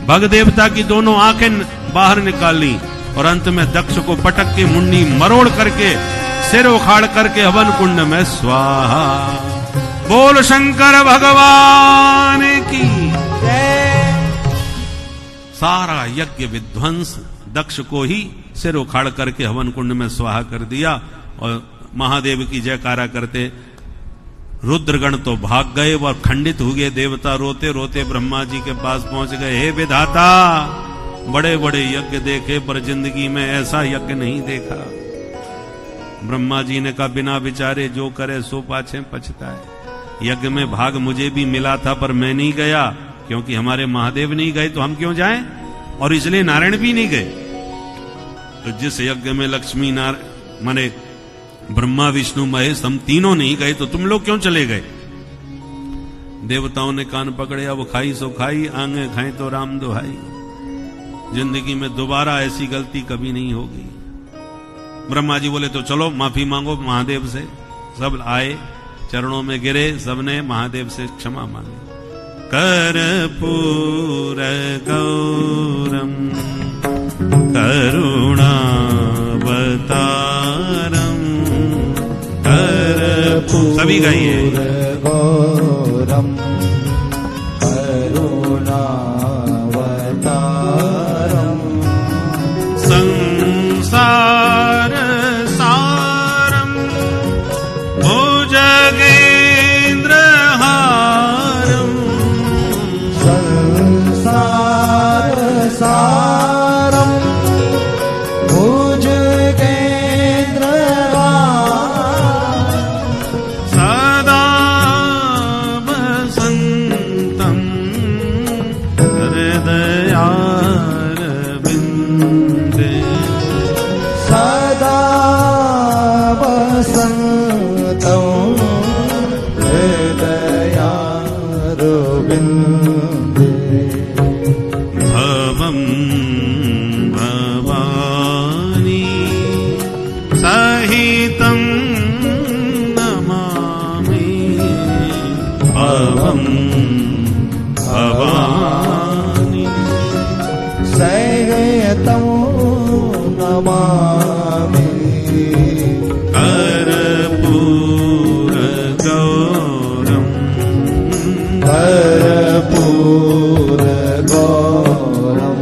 भग देवता की दोनों आंखें बाहर निकाल ली और अंत में दक्ष को पटक के मुंडी मरोड़ करके सिर उखाड़ करके हवन कुंड में स्वाहा। बोल शंकर भगवान की जय। सारा यज्ञ विध्वंस दक्ष को ही सिर उखाड़ करके हवन कुंड में स्वाहा कर दिया। और महादेव की जयकारा करते रुद्रगण तो भाग गए और खंडित हो गए। देवता रोते रोते ब्रह्मा जी के पास पहुंच गए, हे विधाता, बड़े बड़े यज्ञ देखे पर जिंदगी में ऐसा यज्ञ नहीं देखा। ब्रह्मा जी ने कहा, बिना विचारे जो करे सो पाछे पछताए। यज्ञ में भाग मुझे भी मिला था पर मैं नहीं गया, क्योंकि हमारे महादेव नहीं गए तो हम क्यों जाएं, और इसलिए नारायण भी नहीं गए। तो जिस यज्ञ में लक्ष्मी नारायण माने ब्रह्मा विष्णु महेश हम तीनों नहीं गए तो तुम लोग क्यों चले गए। देवताओं ने कान पकड़े, अब खाई सो खाई, आंगे खाई तो राम दुहाई। जिंदगी में दोबारा ऐसी गलती कभी नहीं होगी। ब्रह्मा जी बोले तो चलो माफी मांगो महादेव से। सब आए, चरणों में गिरे, सबने महादेव से क्षमा मांगी। कर्पूर गौरम करुणावतारम कर्पूर, सभी गाइए।
गौरम करुणावतारम
संसार सारम भुजगेंद्र हारम
संसार सारम भुजगेंद्र
सदा वसंतम हृदयारविंदे
सदा वसंतं हृदयारविंदे
भवं भवानी सहितं नमामि। भवं भवानी
सहितं नमामि।
कर्पूर गौरम
कर्पूर गौरम।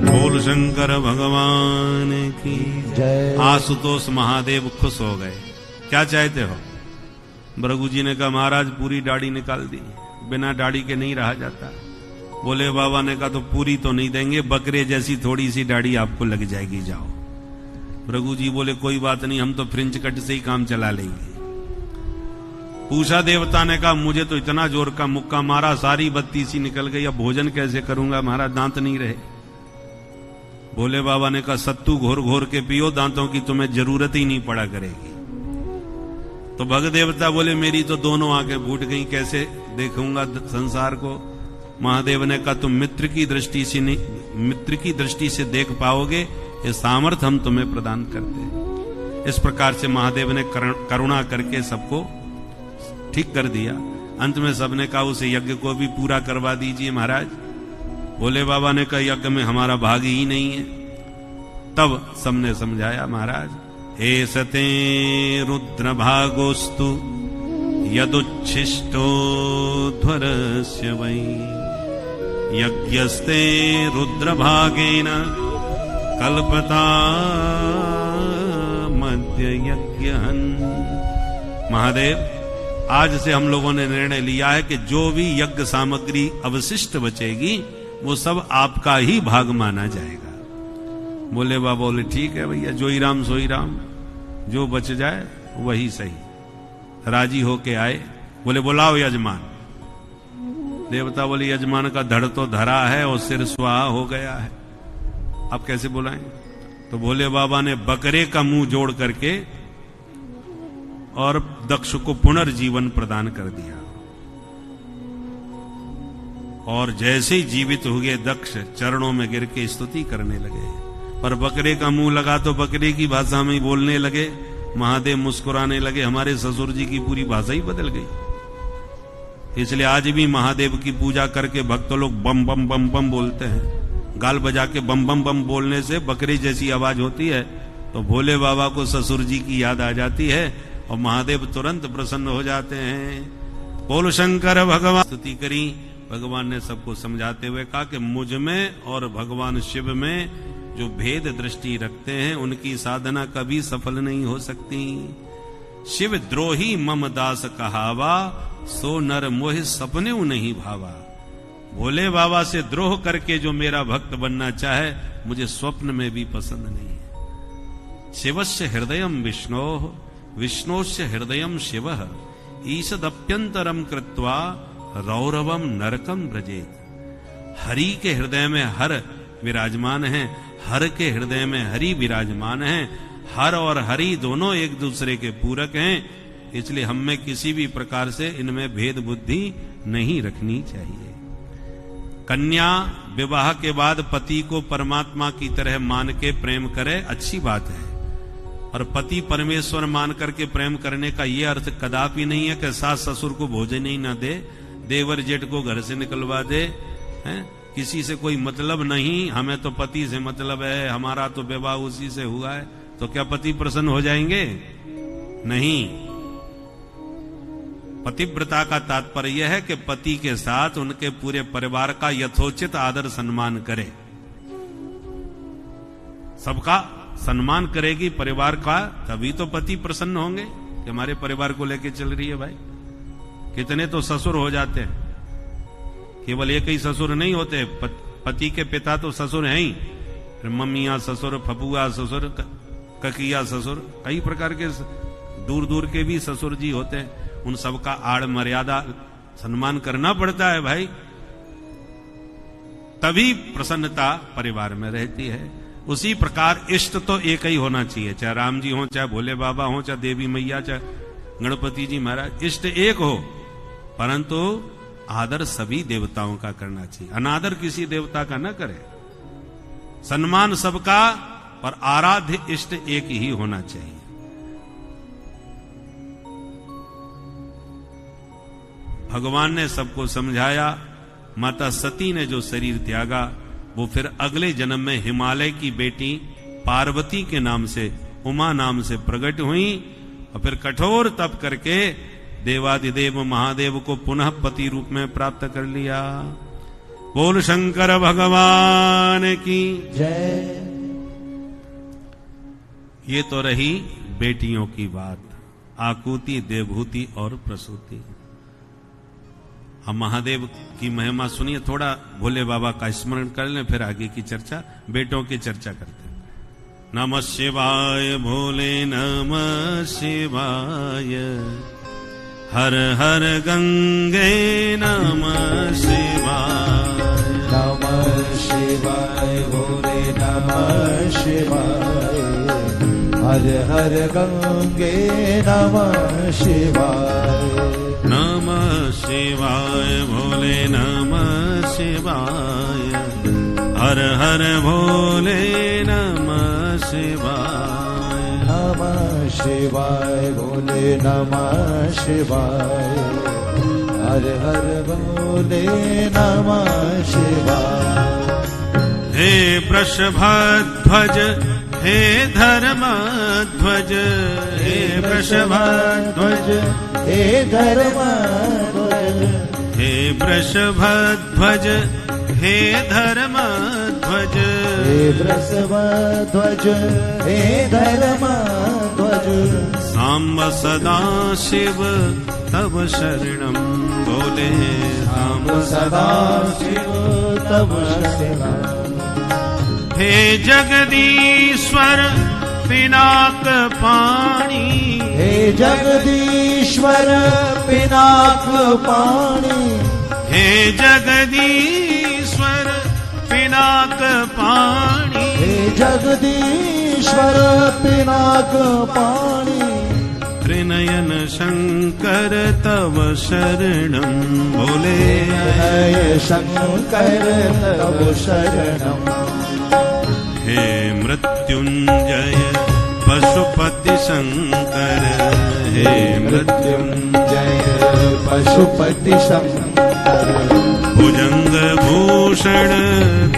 बोल शंकर भगवान की
जय।
आशुतोष महादेव खुश हो गए। क्या चाहते हो? भृगु जी ने कहा, महाराज पूरी दाढ़ी निकाल दी, बिना दाढ़ी के नहीं रहा जाता। बोले बाबा ने कहा, तो पूरी तो नहीं देंगे, बकरे जैसी थोड़ी सी दाढ़ी आपको लग जाएगी, जाओ। भृगु जी बोले कोई बात नहीं, हम तो फ्रिंच कट से ही काम चला लेंगे। पूषा देवता ने कहा, मुझे तो इतना जोर का मुक्का मारा, सारी बत्ती सी निकल गई, अब भोजन कैसे करूंगा, महाराज दांत नहीं रहे। भोले बाबा ने कहा, सत्तू घोर घोर के पियो, दांतों की तुम्हें जरूरत ही नहीं पड़ा करेगी। तो भग देवता बोले, मेरी तो दोनों आंखें फूट गई, कैसे देखूंगा संसार को। महादेव ने कहा, तुम मित्र की दृष्टि से देख पाओगे, ये सामर्थ्य हम तुम्हें प्रदान करते हैं। इस प्रकार से महादेव ने करुणा करके सबको ठीक कर दिया। अंत में सबने कहा, उस यज्ञ को भी पूरा करवा दीजिए महाराज। भोले बाबा ने कहा, यज्ञ में हमारा भाग ही नहीं है। तब सबने समझाया, महाराज हे सते रुद्र भागोस्तु यदुच्छिष्टो ध्वरस्य वै यज्ञस्ते रुद्र भागेन कल्पता मध्य यज्ञहन्। महादेव आज से हम लोगों ने निर्णय लिया है कि जो भी यज्ञ सामग्री अवशिष्ट बचेगी वो सब आपका ही भाग माना जाएगा। बोले बाबा बोले ठीक है भैया, जो ही राम सो ही राम, जो बच जाए वही सही। राजी होके आए, बोले बुलाओ यजमान। देवता बोले यजमान का धड़ तो धरा है और सिर स्वाहा हो गया है, अब कैसे बुलाएं? तो भोले बाबा ने बकरे का मुंह जोड़ करके और दक्ष को पुनर्जीवन प्रदान कर दिया। और जैसे ही जीवित हुए दक्ष चरणों में गिर के स्तुति करने लगे, पर बकरे का मुंह लगा तो बकरे की भाषा में बोलने लगे। महादेव मुस्कुराने लगे, हमारे ससुर जी की पूरी भाषा ही बदल गई। इसलिए आज भी महादेव की पूजा करके भक्त लोग बम बम बम बम बोलते हैं। गाल बजा के बम बम बम बोलने से बकरी जैसी आवाज होती है, तो भोले बाबा को ससुर जी की याद आ जाती है और महादेव तुरंत प्रसन्न हो जाते हैं। बोल शंकर भगवान स्तुति करी। भगवान ने सबको समझाते हुए कहा कि मुझ में और भगवान शिव में जो भेद दृष्टि रखते हैं उनकी साधना कभी सफल नहीं हो सकती। शिव द्रोही मम दास कहावा, सो नर मोह सपने नहीं भावा। भोले बाबा से द्रोह करके जो मेरा भक्त बनना चाहे मुझे स्वप्न में भी पसंद नहीं है। शिवस्य हृदयम विष्णोः विष्णोस्य हृदयम शिवः, ईशदप्यंतरम कृत्वा रौरवम नरकम व्रजेत। हरि के हृदय में हर विराजमान है, हर के हृदय में हरि विराजमान है। हर और हरि दोनों एक दूसरे के पूरक हैं, इसलिए हम में किसी भी प्रकार से इनमें भेद बुद्धि नहीं रखनी चाहिए। कन्या विवाह के बाद पति को परमात्मा की तरह मान के प्रेम करे, अच्छी बात है। और पति परमेश्वर मान करके प्रेम करने का यह अर्थ कदापि नहीं है कि सास ससुर को भोजन ही न दे, देवर जेठ को घर से निकलवा दे, हैं? किसी से कोई मतलब नहीं, हमें तो पति से मतलब है, हमारा तो विवाह उसी से हुआ है, तो क्या पति प्रसन्न हो जाएंगे? नहीं। पतिव्रता का तात्पर्य यह है कि पति के साथ उनके पूरे परिवार का यथोचित आदर सम्मान करे। सबका सम्मान करेगी परिवार का, तभी तो पति प्रसन्न होंगे कि हमारे परिवार को लेके चल रही है। भाई कितने तो ससुर हो जाते हैं, केवल एक ही ससुर नहीं होते, पति के पिता तो ससुर हैं ही, फिर मम्मियां ससुर, फपुआ ससुर, ककिया ससुर, कई प्रकार के दूर दूर के भी ससुर जी होते हैं। उन सबका आड़ मर्यादा सम्मान करना पड़ता है भाई, तभी प्रसन्नता परिवार में रहती है। उसी प्रकार इष्ट तो एक ही होना चाहिए, चाहे राम जी हो, चाहे भोले बाबा हो, चाहे देवी मैया, चाहे गणपति जी महाराज, इष्ट एक हो, परंतु आदर सभी देवताओं का करना चाहिए, अनादर किसी देवता का न करे। सम्मान सबका, पर आराध्य इष्ट एक ही होना चाहिए। भगवान ने सबको समझाया। माता सती ने जो शरीर त्यागा वो फिर अगले जन्म में हिमालय की बेटी पार्वती के नाम से, उमा नाम से प्रकट हुई और फिर कठोर तप करके देवादिदेव महादेव को पुनः पति रूप में प्राप्त कर लिया। बोल शंकर भगवान की
जय।
ये तो रही बेटियों की बात, आकुति, देवभूति और प्रसूति। हम महादेव की महिमा सुनिए, थोड़ा भोले बाबा का स्मरण कर लें, फिर आगे की चर्चा, बेटों की चर्चा करते हैं। नमः शिवाय भोले नमः शिवाय, हर हर गंगे नमः शिवाय।
नमः शिवाय भोले नमः शिवाय, हर हर गंगे नमः शिवाय।
नमः शिवाय भोले नमः शिवाय, हर हर भोले नमः शिवाय।
नमः शिवाय भोले नमः शिवाय, हर हर भोले नमः शिवाय।
हे वृषभध्वज हे धर्मध्वज, हे वृषभध्वज
हे धर्मध्वज,
हे वृषभध्वज हे धर्मध्वज,
हे वृषभध्वज हे धर्मध्वज।
सांब सदा शिव तब शरणम बोले
हम सदा शिव तब शरणम।
हे जगदीश्वर पिनाक पाणी,
हे जगदीश्वर पिनाक पाणी,
हे जगदीश्वर पिनाक पाणी,
हे जगदीश्वर पिनाक पाणी।
त्रिनयन शंकर तव शरणं बोले
हय शंकर तव शरणम।
हे मृत्युंजय पशुपति शंकर, हे
मृत्युंजय पशुपति शंकर।
भुजंग भूषण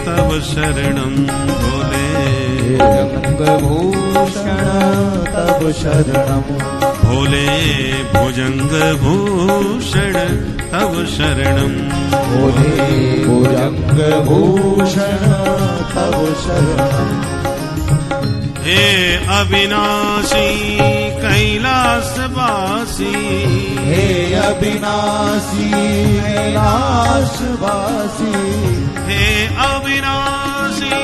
तव शरणं बोले
भुजंग भूषण तव शरणम।
भोले भुजंग भूषण तव शरणं
भोले भुजंग भूषण तव शरणम।
हे अविनाशी कैलासवासी,
हे अविनाशी कैलासवासी,
हे अविनाशी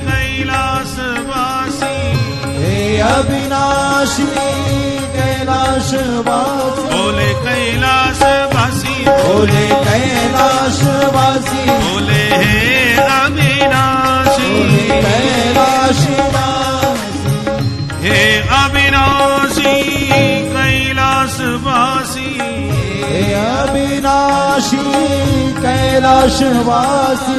कैलासवासी,
हे अविनाशी कैलासवासी।
बोले कैलासवासी,
बोले कैलासवासी,
बोले हे अविनाशी,
कैलासवासी,
हे अविनाशी कैलासवासी,
हे अविनाशी कैलासवासी।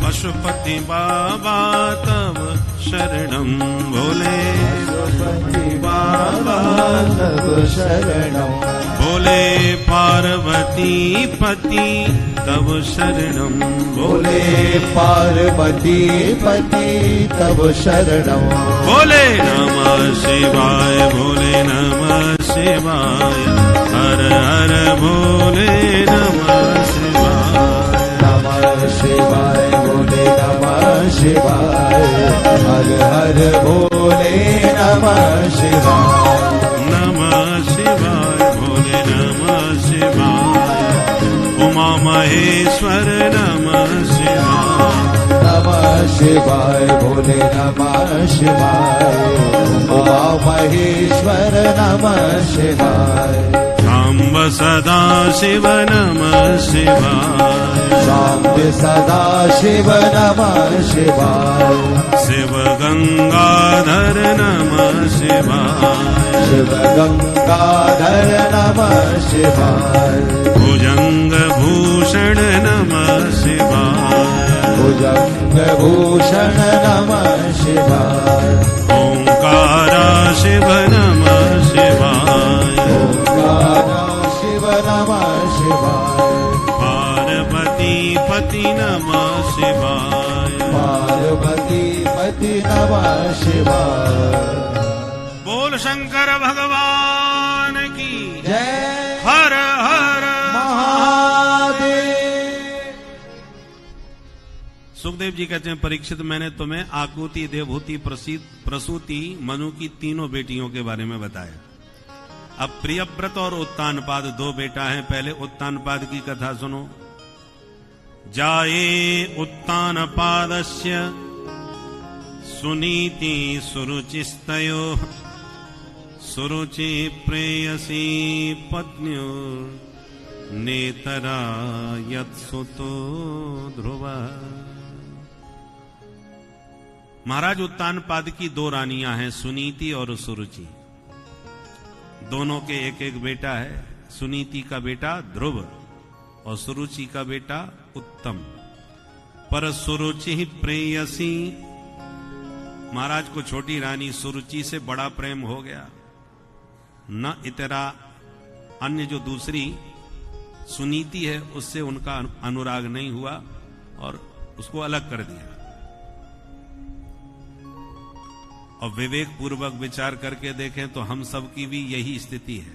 पशुपति बाबा तव शरणं बोले
पशुपति बाबा तव शरणम।
बोले पार्वती पति तव शरणं
बोले पार्वती पति तव शरणम।
बोले नमः शिवाय, बोले नमः शिवाय, हर हर बोले नमः शिवाय,
नमः शिवाय बोले नमः शिवाय, हर हर बोले नमः शिवाय।
नमः शिवाय, बोले नमः शिवाय, उमा महेश्वर नमः शिवाय,
नमः शिवाय बोले नमः शिवाय, उमा महेश्वर नमः शिवाय।
सांब सदा शिव नमः शिवाय,
शांब सदा शिव नमः शिवाय।
शिव गंगाधर नमः शिवाय,
शिव गंगाधर नमः शिवाय।
भुजंग भूषण नमः शिवाय,
भुजंग भूषण नमः शिवाय।
ओंकारा शिव नमः शिवाय,
ओंकार शिव नमः शिवाय।
पार्वती पति नमः शिवाय,
पार्वती पति नमः शिवाय।
बोल शंकर भगवान की
जय
हर हर
महादेव।
सुखदेव जी कहते हैं, परीक्षित मैंने तुम्हें आकुति, देवहूति, प्रसूति, मनु की तीनों बेटियों के बारे में बताया। अब प्रियव्रत और उत्तानपाद दो बेटा हैं। पहले उत्तानपाद की कथा सुनो। जाये उत्तानपादस्य सुनीति सुरुचिस्तयो, सुरुचि प्रेयसी पत्न्यो नेतरा यत्सुतो ध्रुव। महाराज उत्तानपाद की दो रानियां हैं, सुनीति और सुरुचि। दोनों के एक एक बेटा है। सुनीति का बेटा ध्रुव और सुरुचि का बेटा उत्तम। पर सुरुचि प्रेयसी, महाराज को छोटी रानी सुरुचि से बड़ा प्रेम हो गया। न इतरा, अन्य जो दूसरी सुनीति है उससे उनका अनुराग नहीं हुआ और उसको अलग कर दिया। और विवेक पूर्वक विचार करके देखें तो हम सब की भी यही स्थिति है।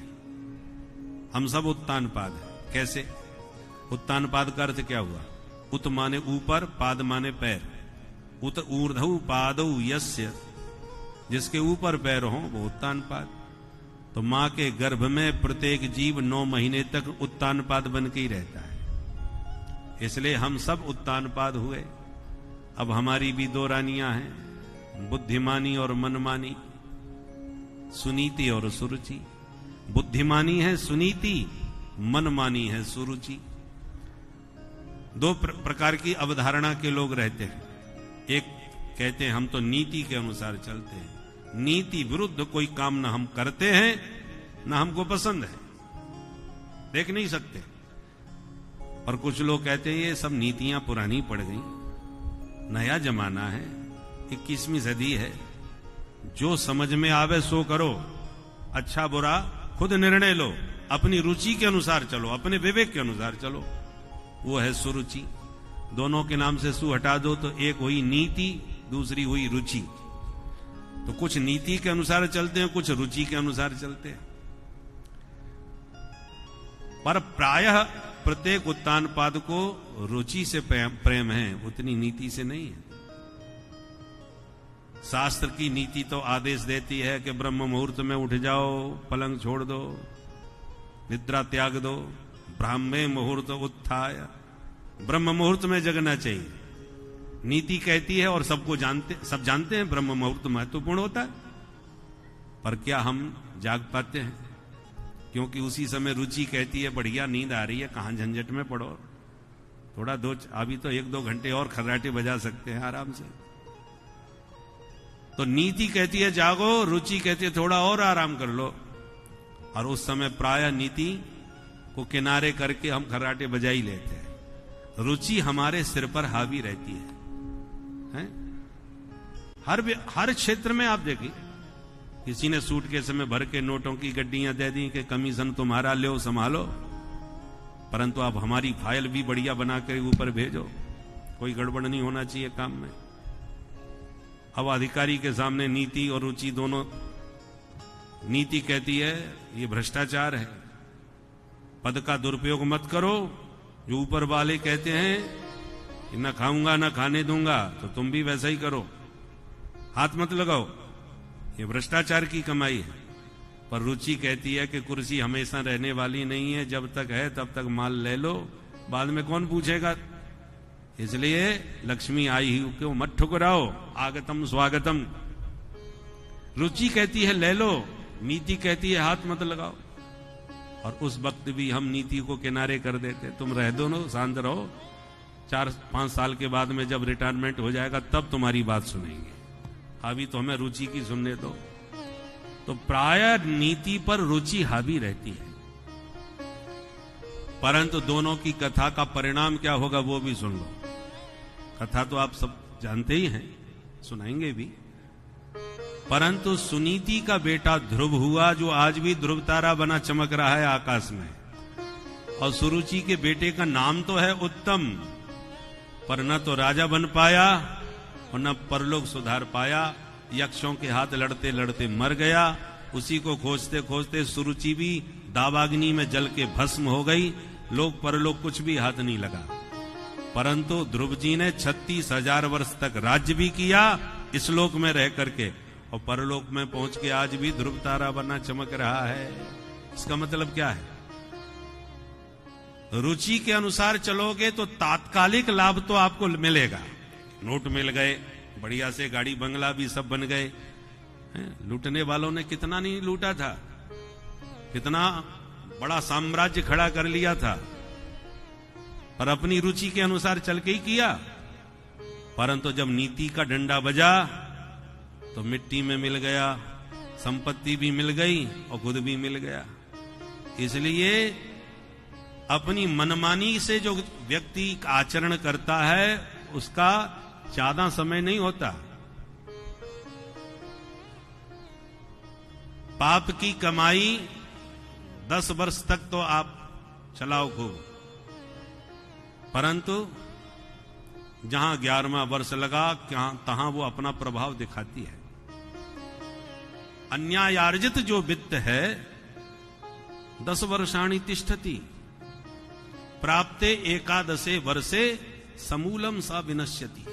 हम सब उत्तानपाद है। कैसे? उत्तानपाद का अर्थ क्या हुआ? उत माने ऊपर, पाद माने पैर। उत ऊर्ध्व पादौ यस्य, जिसके ऊपर पैर हो वो उत्तानपाद। तो मां के गर्भ में प्रत्येक जीव 9 महीने तक उत्तानपाद बन के ही रहता है। इसलिए हम सब उत्तानपाद हुए। अब हमारी भी 2 रानियां हैं, बुद्धिमानी और मनमानी, सुनीति और सुरुचि। बुद्धिमानी है सुनीति, मनमानी है सुरुचि। 2 प्रकार की अवधारणा के लोग रहते हैं। एक कहते हैं हम तो नीति के अनुसार चलते हैं, नीति विरुद्ध कोई काम ना हम करते हैं ना हमको पसंद है, देख नहीं सकते। और कुछ लोग कहते हैं ये सब नीतियां पुरानी पड़ गई, नया जमाना है, 21वीं सदी है, जो समझ में आवे सो करो, अच्छा बुरा खुद निर्णय लो, अपनी रुचि के अनुसार चलो, अपने विवेक के अनुसार चलो, वो है सुरुचि। दोनों के नाम से सु हटा दो तो एक हुई नीति, दूसरी हुई रुचि। तो कुछ नीति के अनुसार चलते हैं, कुछ रुचि के अनुसार चलते हैं। पर प्रायः प्रत्येक उत्तानपाद को रुचि से प्रेम है, उतनी नीति से नहीं है। शास्त्र की नीति तो आदेश देती है कि ब्रह्म मुहूर्त में उठ जाओ, पलंग छोड़ दो, निद्रा त्याग दो, ब्राह्मे मुहूर्त उत्थाय, ब्रह्म मुहूर्त में जगना चाहिए, नीति कहती है। और सब जानते हैं ब्रह्म मुहूर्त महत्वपूर्ण होता है, पर क्या हम जाग पाते हैं? क्योंकि उसी समय रुचि कहती है बढ़िया नींद आ रही है, कहां झंझट में पड़ो, थोड़ा अभी तो 1-2 घंटे और खर्राटे बजा सकते हैं आराम से। तो नीति कहती है जागो, रुचि कहती है थोड़ा और आराम कर लो। और उस समय प्रायः नीति को किनारे करके हम खर्राटे बजा ही लेते हैं। रुचि हमारे सिर पर हावी रहती है? हर क्षेत्र में आप देखिए, किसी ने सूटकेस में भर के नोटों की गड्डियां दे दी कि कमीशन तुम्हारा लो संभालो, परंतु आप हमारी फाइल भी बढ़िया बना कर ऊपर भेजो, कोई गड़बड़ नहीं होना चाहिए काम में। अब अधिकारी के सामने नीति और रुचि दोनों, नीति कहती है ये भ्रष्टाचार है, पद का दुरुपयोग मत करो। जो ऊपर वाले कहते हैं कि न खाऊंगा न खाने दूंगा, तो तुम भी वैसा ही करो, हाथ मत लगाओ, ये भ्रष्टाचार की कमाई है। पर रुचि कहती है कि कुर्सी हमेशा रहने वाली नहीं है, जब तक है तब तक माल ले लो, बाद में कौन पूछेगा। इसलिए लक्ष्मी आई ही क्यों मत ठुकराओ, आगतम स्वागतम। रुचि कहती है ले लो, नीति कहती है हाथ मत लगाओ। और उस वक्त भी हम नीति को किनारे कर देते, तुम रह दो ना, शांत रहो, 4-5 साल के बाद में जब रिटायरमेंट हो जाएगा तब तुम्हारी बात सुनेंगे, अभी तो हमें रुचि की सुनने दो। तो प्रायः नीति पर रुचि हावी रहती है। परंतु दोनों की कथा का परिणाम क्या होगा वो भी सुन लो। कथा तो आप सब जानते ही हैं, सुनाएंगे भी। परंतु सुनीति का बेटा ध्रुव हुआ, जो आज भी ध्रुव तारा बना चमक रहा है आकाश में। और सुरुचि के बेटे का नाम तो है उत्तम, पर न तो राजा बन पाया और न परलोक सुधार पाया। यक्षों के हाथ लड़ते लड़ते मर गया। उसी को खोजते खोजते सुरुचि भी दावाग्नि में जल के भस्म हो गई। लोक परलोक कुछ भी हाथ नहीं लगा। परंतु ध्रुव जी ने 36,000 वर्ष तक राज्य भी किया इस लोक में रह करके, और परलोक में पहुंच के आज भी ध्रुव तारा बना चमक रहा है। इसका मतलब क्या है? रुचि के अनुसार चलोगे तो तात्कालिक लाभ तो आपको मिलेगा, नोट मिल गए, बढ़िया से गाड़ी बंगला भी सब बन गए। लूटने वालों ने कितना नहीं लूटा था, कितना बड़ा साम्राज्य खड़ा कर लिया था, पर अपनी रुचि के अनुसार चल के ही किया। परंतु जब नीति का डंडा बजा तो मिट्टी में मिल गया, संपत्ति भी मिल गई और खुद भी मिल गया। इसलिए अपनी मनमानी से जो व्यक्ति आचरण करता है उसका ज्यादा समय नहीं होता। पाप की कमाई 10 वर्ष तक तो आप चलाओ खूब, परंतु जहां 11वां वर्ष लगा तहां वो अपना प्रभाव दिखाती है। अन्यायार्जित जो वित्त है 10 वर्षाणि तिष्ठति, प्राप्ते 11 वर्षे समूलम सा विनश्यति।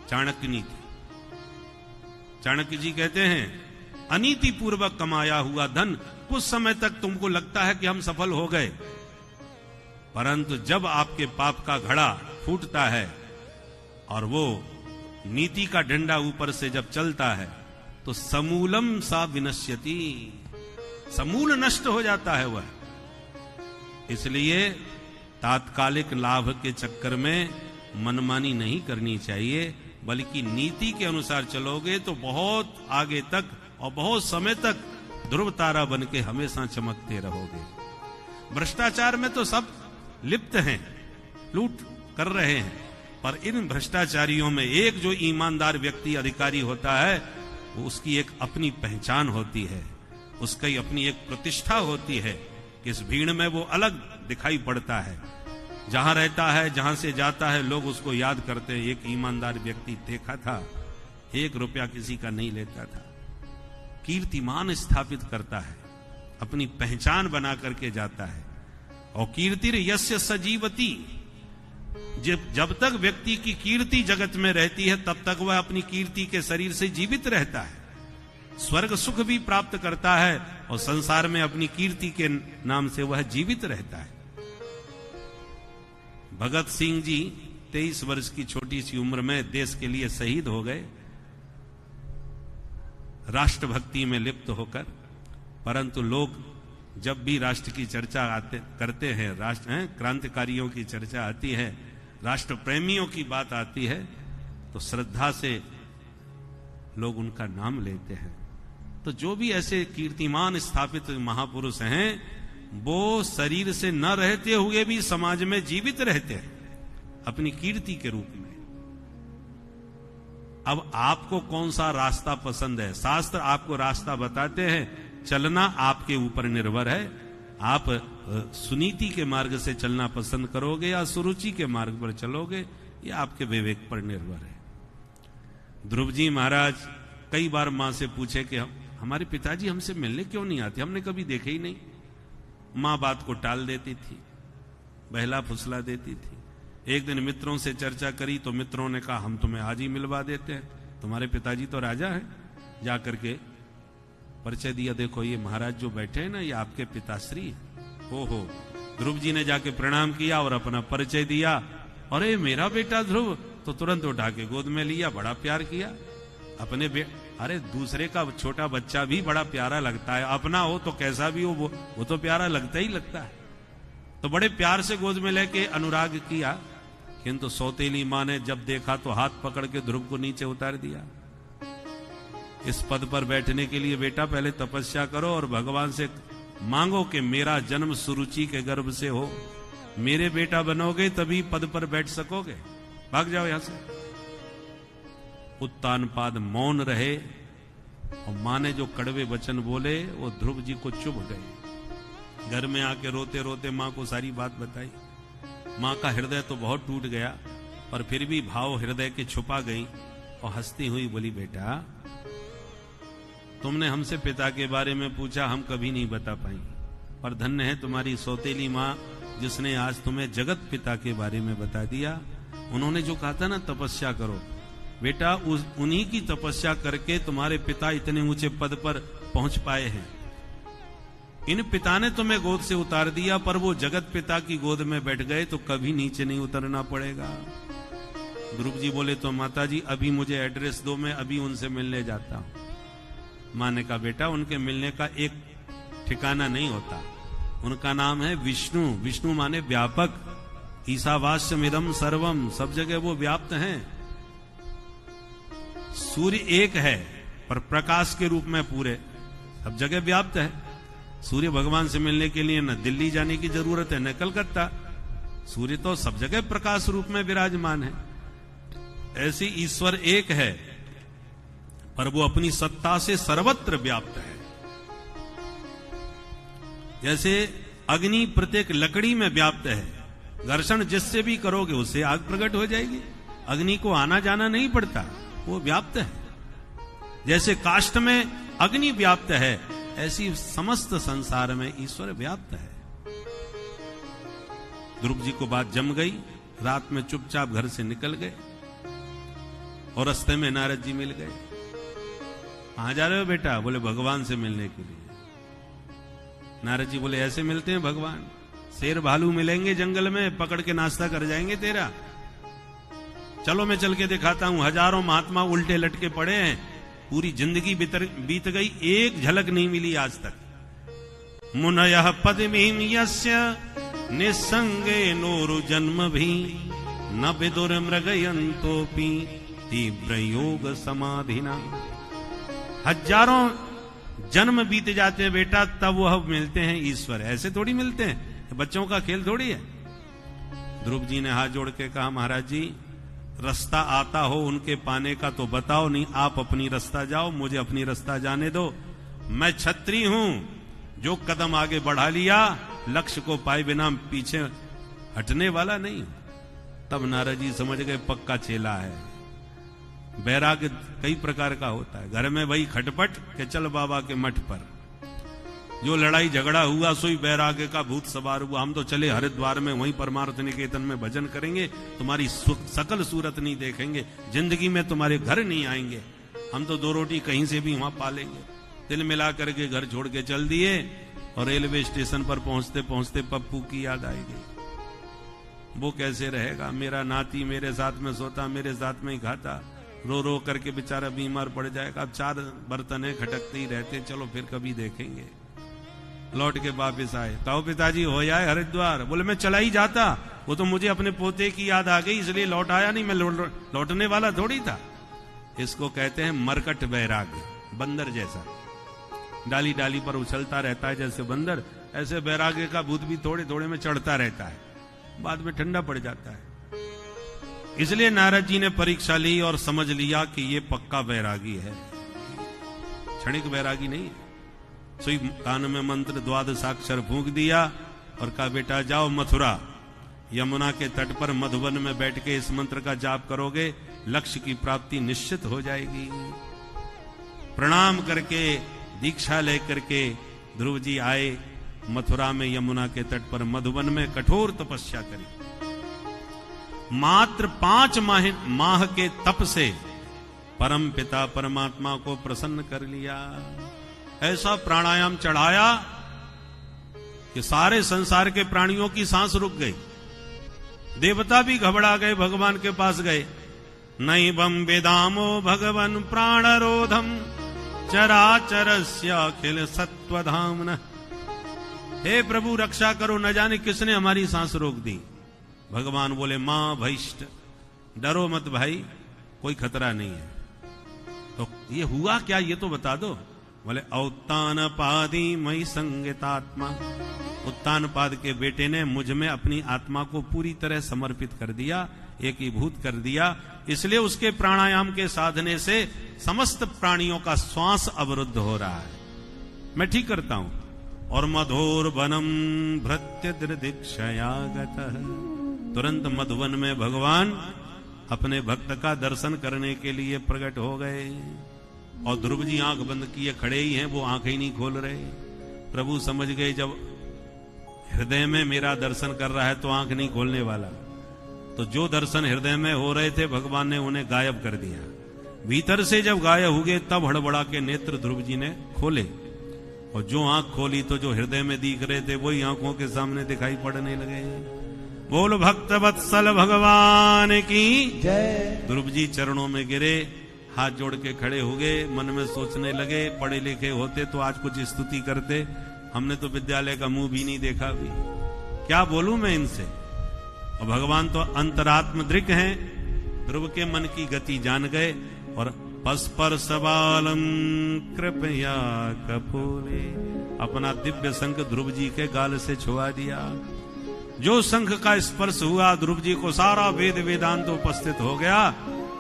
चाणक्य नीति। चाणक्य जी कहते हैं अनीति पूर्वक कमाया हुआ धन कुछ समय तक तुमको लगता है कि हम सफल हो गए, परंतु जब आपके पाप का घड़ा फूटता है और वो नीति का डंडा ऊपर से जब चलता है तो समूलम सा विनश्यति, समूल नष्ट हो जाता है वह। इसलिए तात्कालिक लाभ के चक्कर में मनमानी नहीं करनी चाहिए, बल्कि नीति के अनुसार चलोगे तो बहुत आगे तक और बहुत समय तक ध्रुव तारा बन के हमेशा चमकते रहोगे। भ्रष्टाचार में तो सब लिप्त हैं, लूट कर रहे हैं, पर इन भ्रष्टाचारियों में एक जो ईमानदार व्यक्ति अधिकारी होता है, वो उसकी एक अपनी पहचान होती है, उसकी अपनी एक प्रतिष्ठा होती है कि इस भीड़ में वो अलग दिखाई पड़ता है। जहां रहता है, जहां से जाता है, लोग उसको याद करते हैं, एक ईमानदार व्यक्ति देखा था, 1 रुपया किसी का नहीं लेता था, कीर्तिमान स्थापित करता है, अपनी पहचान बना करके जाता है। और कीर्तिर यस्य सजीवती, जब तक व्यक्ति की कीर्ति जगत में रहती है तब तक वह अपनी कीर्ति के शरीर से जीवित रहता है, स्वर्ग सुख भी प्राप्त करता है और संसार में अपनी कीर्ति के नाम से वह जीवित रहता है। भगत सिंह जी 23 वर्ष की छोटी सी उम्र में देश के लिए शहीद हो गए, राष्ट्रभक्ति में लिप्त होकर। परंतु लोग जब भी राष्ट्र की चर्चा करते हैं, राष्ट्र क्रांतिकारियों की चर्चा आती है, राष्ट्र प्रेमियों की बात आती है, तो श्रद्धा से लोग उनका नाम लेते हैं। तो जो भी ऐसे कीर्तिमान स्थापित महापुरुष हैं, वो शरीर से न रहते हुए भी समाज में जीवित रहते हैं अपनी कीर्ति के रूप में। अब आपको कौन सा रास्ता पसंद है? शास्त्र आपको रास्ता बताते हैं, चलना आपके ऊपर निर्भर है। आप सुनीति के मार्ग से चलना पसंद करोगे या सुरुचि के मार्ग पर चलोगे, ये आपके विवेक पर निर्भर है। ध्रुव जी महाराज कई बार मां से पूछे कि हमारे पिताजी हमसे मिलने क्यों नहीं आते, हमने कभी देखे ही नहीं। मां बात को टाल देती थी, बहला फुसला देती थी। एक दिन मित्रों से चर्चा करी तो मित्रों ने कहा हम तुम्हें आज ही मिलवा देते हैं, तुम्हारे पिताजी तो राजा हैं। जाकर के परिचय दिया, देखो ये महाराज जो बैठे हैं ना, ये आपके पिताश्री हैं। ओहो, ध्रुव जी ने जाके प्रणाम किया और अपना परिचय दिया। अरे मेरा बेटा ध्रुव, तो तुरंत उठा के गोद में लिया, बड़ा प्यार किया अपने अरे दूसरे का छोटा बच्चा भी बड़ा प्यारा लगता है, अपना हो तो कैसा भी हो वो तो प्यारा लगता ही लगता है। तो बड़े प्यार से गोद में लेके अनुराग किया, किंतु सौतेली मां ने जब देखा तो हाथ पकड़ के ध्रुव को नीचे उतार दिया। इस पद पर बैठने के लिए बेटा पहले तपस्या करो और भगवान से मांगो कि मेरा जन्म सुरुचि के गर्भ से हो, मेरे बेटा बनोगे तभी पद पर बैठ सकोगे। भाग जाओ यहां से। उत्तानपाद मौन रहे और मां ने जो कड़वे वचन बोले वो ध्रुव जी को चुभ गए। घर में आके रोते रोते मां को सारी बात बताई। मां का हृदय तो बहुत टूट गया, पर फिर भी भाव हृदय के छुपा गई और हंसती हुई बोली, बेटा तुमने हमसे पिता के बारे में पूछा, हम कभी नहीं बता पाई, पर धन्य है तुम्हारी सौतेली मां जिसने आज तुम्हें जगत पिता के बारे में बता दिया। उन्होंने जो कहा था ना तपस्या करो, बेटा उन्हीं की तपस्या करके तुम्हारे पिता इतने ऊंचे पद पर पहुंच पाए हैं। इन पिता ने तुम्हें गोद से उतार दिया, पर वो जगत पिता की गोद में बैठ गए तो कभी नीचे नहीं उतरना पड़ेगा। ध्रुव जी बोले, तो माता जी अभी मुझे एड्रेस दो, मैं अभी उनसे मिलने जाता हूं। मां ने कहा, बेटा उनके मिलने का एक ठिकाना नहीं होता, उनका नाम है विष्णु। विष्णु माने व्यापक, ईशावास्यमिदं सर्वम, सब जगह वो व्याप्त हैं। सूर्य एक है पर प्रकाश के रूप में पूरे सब जगह व्याप्त है। सूर्य भगवान से मिलने के लिए न दिल्ली जाने की जरूरत है न कलकत्ता, सूर्य तो सब जगह प्रकाश रूप में विराजमान है। ऐसी ईश्वर एक है, पर वो अपनी सत्ता से सर्वत्र व्याप्त है। जैसे अग्नि प्रत्येक लकड़ी में व्याप्त है, घर्षण जिससे भी करोगे उससे आग प्रकट हो जाएगी, अग्नि को आना जाना नहीं पड़ता, वो व्याप्त है। जैसे काष्ठ में अग्नि व्याप्त है, ऐसी समस्त संसार में ईश्वर व्याप्त है। ध्रुव जी को बात जम गई, रात में चुपचाप घर से निकल गए और रास्ते में नारद जी मिल गए। कहां जा रहे हो बेटा? बोले भगवान से मिलने के लिए। नारद जी बोले ऐसे मिलते हैं भगवान? शेर भालू मिलेंगे जंगल में, पकड़ के नाश्ता कर जाएंगे तेरा। चलो मैं चल के दिखाता हूं। हजारों महात्मा उल्टे लटके पड़े हैं, पूरी जिंदगी बीत गई, एक झलक नहीं मिली आज तक। मुनयः पद्मीं यस्य निस्संगे नोरु जन्म भी न विदुर मृगयन्तोपि तीव्र योग समाधिना। हजारों जन्म बीत जाते हैं बेटा, तब वह मिलते हैं ईश्वर। ऐसे थोड़ी मिलते हैं, बच्चों का खेल थोड़ी है। ध्रुव जी ने हाथ जोड़ के कहा महाराज जी, रास्ता आता हो उनके पाने का तो बताओ, नहीं आप अपनी रास्ता जाओ, मुझे अपनी रास्ता जाने दो। मैं छत्री हूं, जो कदम आगे बढ़ा लिया लक्ष्य को पाए बिना पीछे हटने वाला नहीं। तब नारद जी समझ गए पक्का चेला है। बैराग कई प्रकार का होता है। घर में वही खटपट के चल बाबा के मठ पर, जो लड़ाई झगड़ा हुआ सोई बैराग का भूत सवार हुआ। हम तो चले हरिद्वार में, वहीं परमार्थ निकेतन में भजन करेंगे, तुम्हारी सकल सूरत नहीं देखेंगे, जिंदगी में तुम्हारे घर नहीं आएंगे, हम तो दो रोटी कहीं से भी वहां पालेंगे। दिल मिला करके घर छोड़ के चल दिए, और रेलवे स्टेशन पर पहुंचते पहुंचते पप्पू की याद आई गई। वो कैसे रहेगा, मेरा नाती मेरे साथ में सोता, मेरे साथ में ही खाता, रो रो करके बेचारा बीमार पड़ जाएगा। अब 4 बर्तन है, खटकते ही रहते, चलो फिर कभी देखेंगे। लौट के वापिस आए, कहो पिताजी हो जाए हरिद्वार। बोले मैं चला ही जाता, वो तो मुझे अपने पोते की याद आ गई इसलिए लौट आया, नहीं मैं लौटने वाला थोड़ी था। इसको कहते हैं मरकट बैराग, बंदर जैसा, डाली डाली पर उछलता रहता है जैसे बंदर, ऐसे बैराग्य का भूत भी थोड़े थोड़े में चढ़ता रहता है, बाद में ठंडा पड़ जाता है। इसलिए नारद जी ने परीक्षा ली और समझ लिया कि ये पक्का बैरागी है, क्षणिक बैरागी नहीं है। सोई कान में मंत्र 12 अक्षर फूंक दिया और कहा बेटा जाओ मथुरा, यमुना के तट पर मधुवन में बैठ के इस मंत्र का जाप करोगे, लक्ष्य की प्राप्ति निश्चित हो जाएगी। प्रणाम करके दीक्षा लेकर के ध्रुव जी आए मथुरा में, यमुना के तट पर मधुवन में कठोर तपस्या करी। मात्र 5 माह के तप से परम पिता परमात्मा को प्रसन्न कर लिया। ऐसा प्राणायाम चढ़ाया कि सारे संसार के प्राणियों की सांस रुक गई। देवता भी घबरा गए, भगवान के पास गए। नैवं वेदामो भगवन प्राणरोधम चराचरस्य अखिल सत्वधाम्नः। हे प्रभु रक्षा करो, न जाने किसने हमारी सांस रोक दी। भगवान बोले मां भैष्ट, डरो मत भाई, कोई खतरा नहीं है। तो ये हुआ क्या, ये तो बता दो। बोले औत्तान पादी मई संगितात्मा, उत्तान पाद के बेटे ने मुझ में अपनी आत्मा को पूरी तरह समर्पित कर दिया, एकीभूत कर दिया। इसलिए उसके प्राणायाम के साधने से समस्त प्राणियों का श्वास अवरुद्ध हो रहा है, मैं ठीक करता हूं। और मधुर वनम भृत्य दृदिक्षयागतः, तुरंत मधुवन में भगवान अपने भक्त का दर्शन करने के लिए प्रकट हो गए। और ध्रुव जी आंख बंद किए खड़े ही हैं, वो आंखें ही नहीं खोल रहे। प्रभु समझ गए जब हृदय में मेरा दर्शन कर रहा है तो आंख नहीं खोलने वाला। तो जो दर्शन हृदय में हो रहे थे भगवान ने उन्हें गायब कर दिया। भीतर से जब गायब हुए तब हड़बड़ा के नेत्र ध्रुव जी ने खोले, और जो आंख खोली तो जो हृदय में दिख रहे थे वही आंखों के सामने दिखाई पड़ने लगे। बोल भक्त वत्सल भगवान की जय। ध्रुव जी चरणों में गिरे, हाथ जोड़ के खड़े हो गए, मन में सोचने लगे पढ़े लिखे होते तो आज कुछ स्तुति करते, हमने तो विद्यालय का मुंह भी नहीं देखा भी, क्या बोलूं मैं इनसे। और भगवान तो अंतरात्म दृक हैं, ध्रुव के मन की गति जान गए और पस्पर सबालम कृपया कपूरे, अपना दिव्य शंख ध्रुव जी के गाल से छुआ दिया। जो शंख का स्पर्श हुआ ध्रुव जी को सारा वेद वेदांत उपस्थित हो गया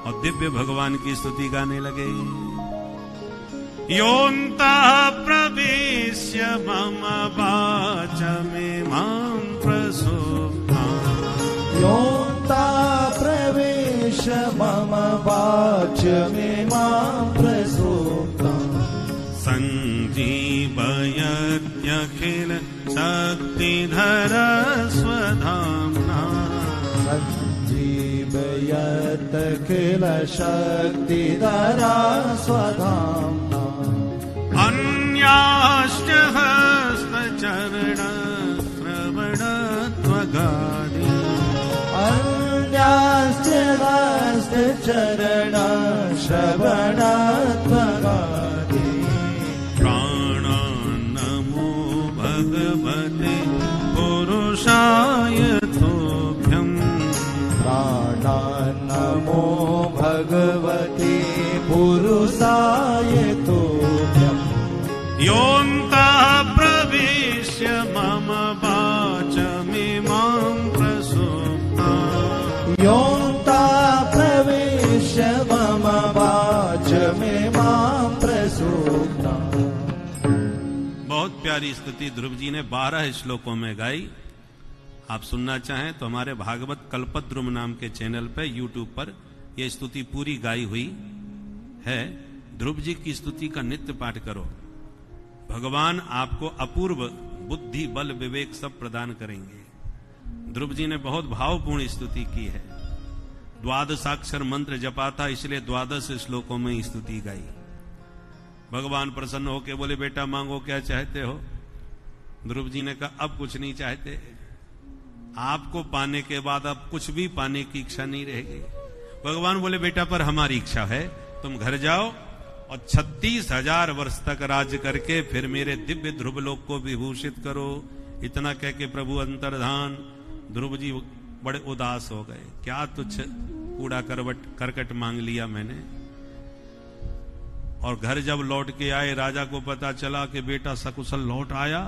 और दिव्य भगवान की स्तुति गाने लगे। योऽन्तः प्रविश्य मम वाचमिमां प्रसुप्ताम्,
योऽन्तः प्रविश्य मम वाचमिमां प्रसुप्ताम्,
सञ्जीवयत्यखिल शक्तिधर स्वधाम्ना,
सञ्जीवयत्यखिल शक्तिधर स्वधाम्ना, हस्त चरण श्रवणात्मकादि
प्राण नमो भगवते पुरुषाय तुभ्यं
प्राणा नमो भगवते पुरुषाय तुभ्यम्
योऽन्तः प्रविश्य मम वाचमिमां प्रसुप्ता
योऽन्ता प्रविश्य मम वाचमिमां प्रसुप्ता।
बहुत प्यारी स्तुति ध्रुव जी ने 12 श्लोकों में गाई। आप सुनना चाहें तो हमारे भागवत कल्पद्रुम नाम के चैनल पर यूट्यूब पर यह स्तुति पूरी गाई हुई है। ध्रुव जी की स्तुति का नित्य पाठ करो, भगवान आपको अपूर्व बुद्धि बल विवेक सब प्रदान करेंगे। ध्रुव जी ने बहुत भावपूर्ण स्तुति की है। 12 मंत्र जपा था, इसलिए 12 श्लोकों में स्तुति गाई। भगवान प्रसन्न होके बोले बेटा मांगो क्या चाहते हो। ध्रुव जी ने कहा अब कुछ नहीं चाहते, आपको पाने के बाद अब कुछ भी पाने की इच्छा नहीं रहेगी। भगवान बोले बेटा पर हमारी इच्छा है, तुम घर जाओ और 36,000 वर्ष तक राज करके फिर मेरे दिव्य ध्रुवलोक को विभूषित करो। इतना कह के प्रभु अंतर्धान। ध्रुव जी बड़े उदास हो गए, क्या तुच्छ कूड़ा करकट मांग लिया मैंने। और घर जब लौट के आए, राजा को पता चला कि बेटा सकुशल लौट आया,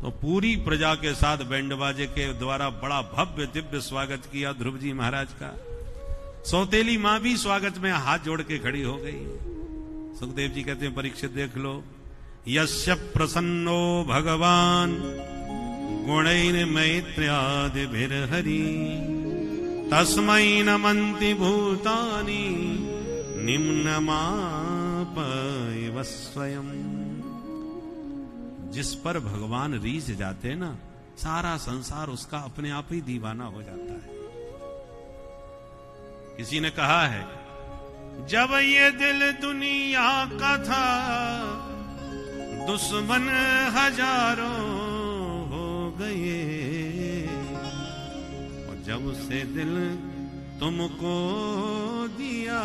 तो पूरी प्रजा के साथ बैंड बाजे के द्वारा बड़ा भव्य दिव्य स्वागत किया ध्रुव जी महाराज का। सौतेली मां भी स्वागत में हाथ जोड़ के खड़ी हो गई। सुखदेव जी कहते हैं परीक्षित देख लो, यस्य प्रसन्नो भगवान गुणैन मैत्र्यादिभिर्हरि तस्मै नमन्ति भूतानि निम्नमापैव स्वयं। जिस पर भगवान रीझ जाते हैं ना, सारा संसार उसका अपने आप ही दीवाना हो जाता है। किसी ने कहा है जब ये दिल दुनिया का था दुश्मन हजारों हो गए, और जब से दिल तुमको दिया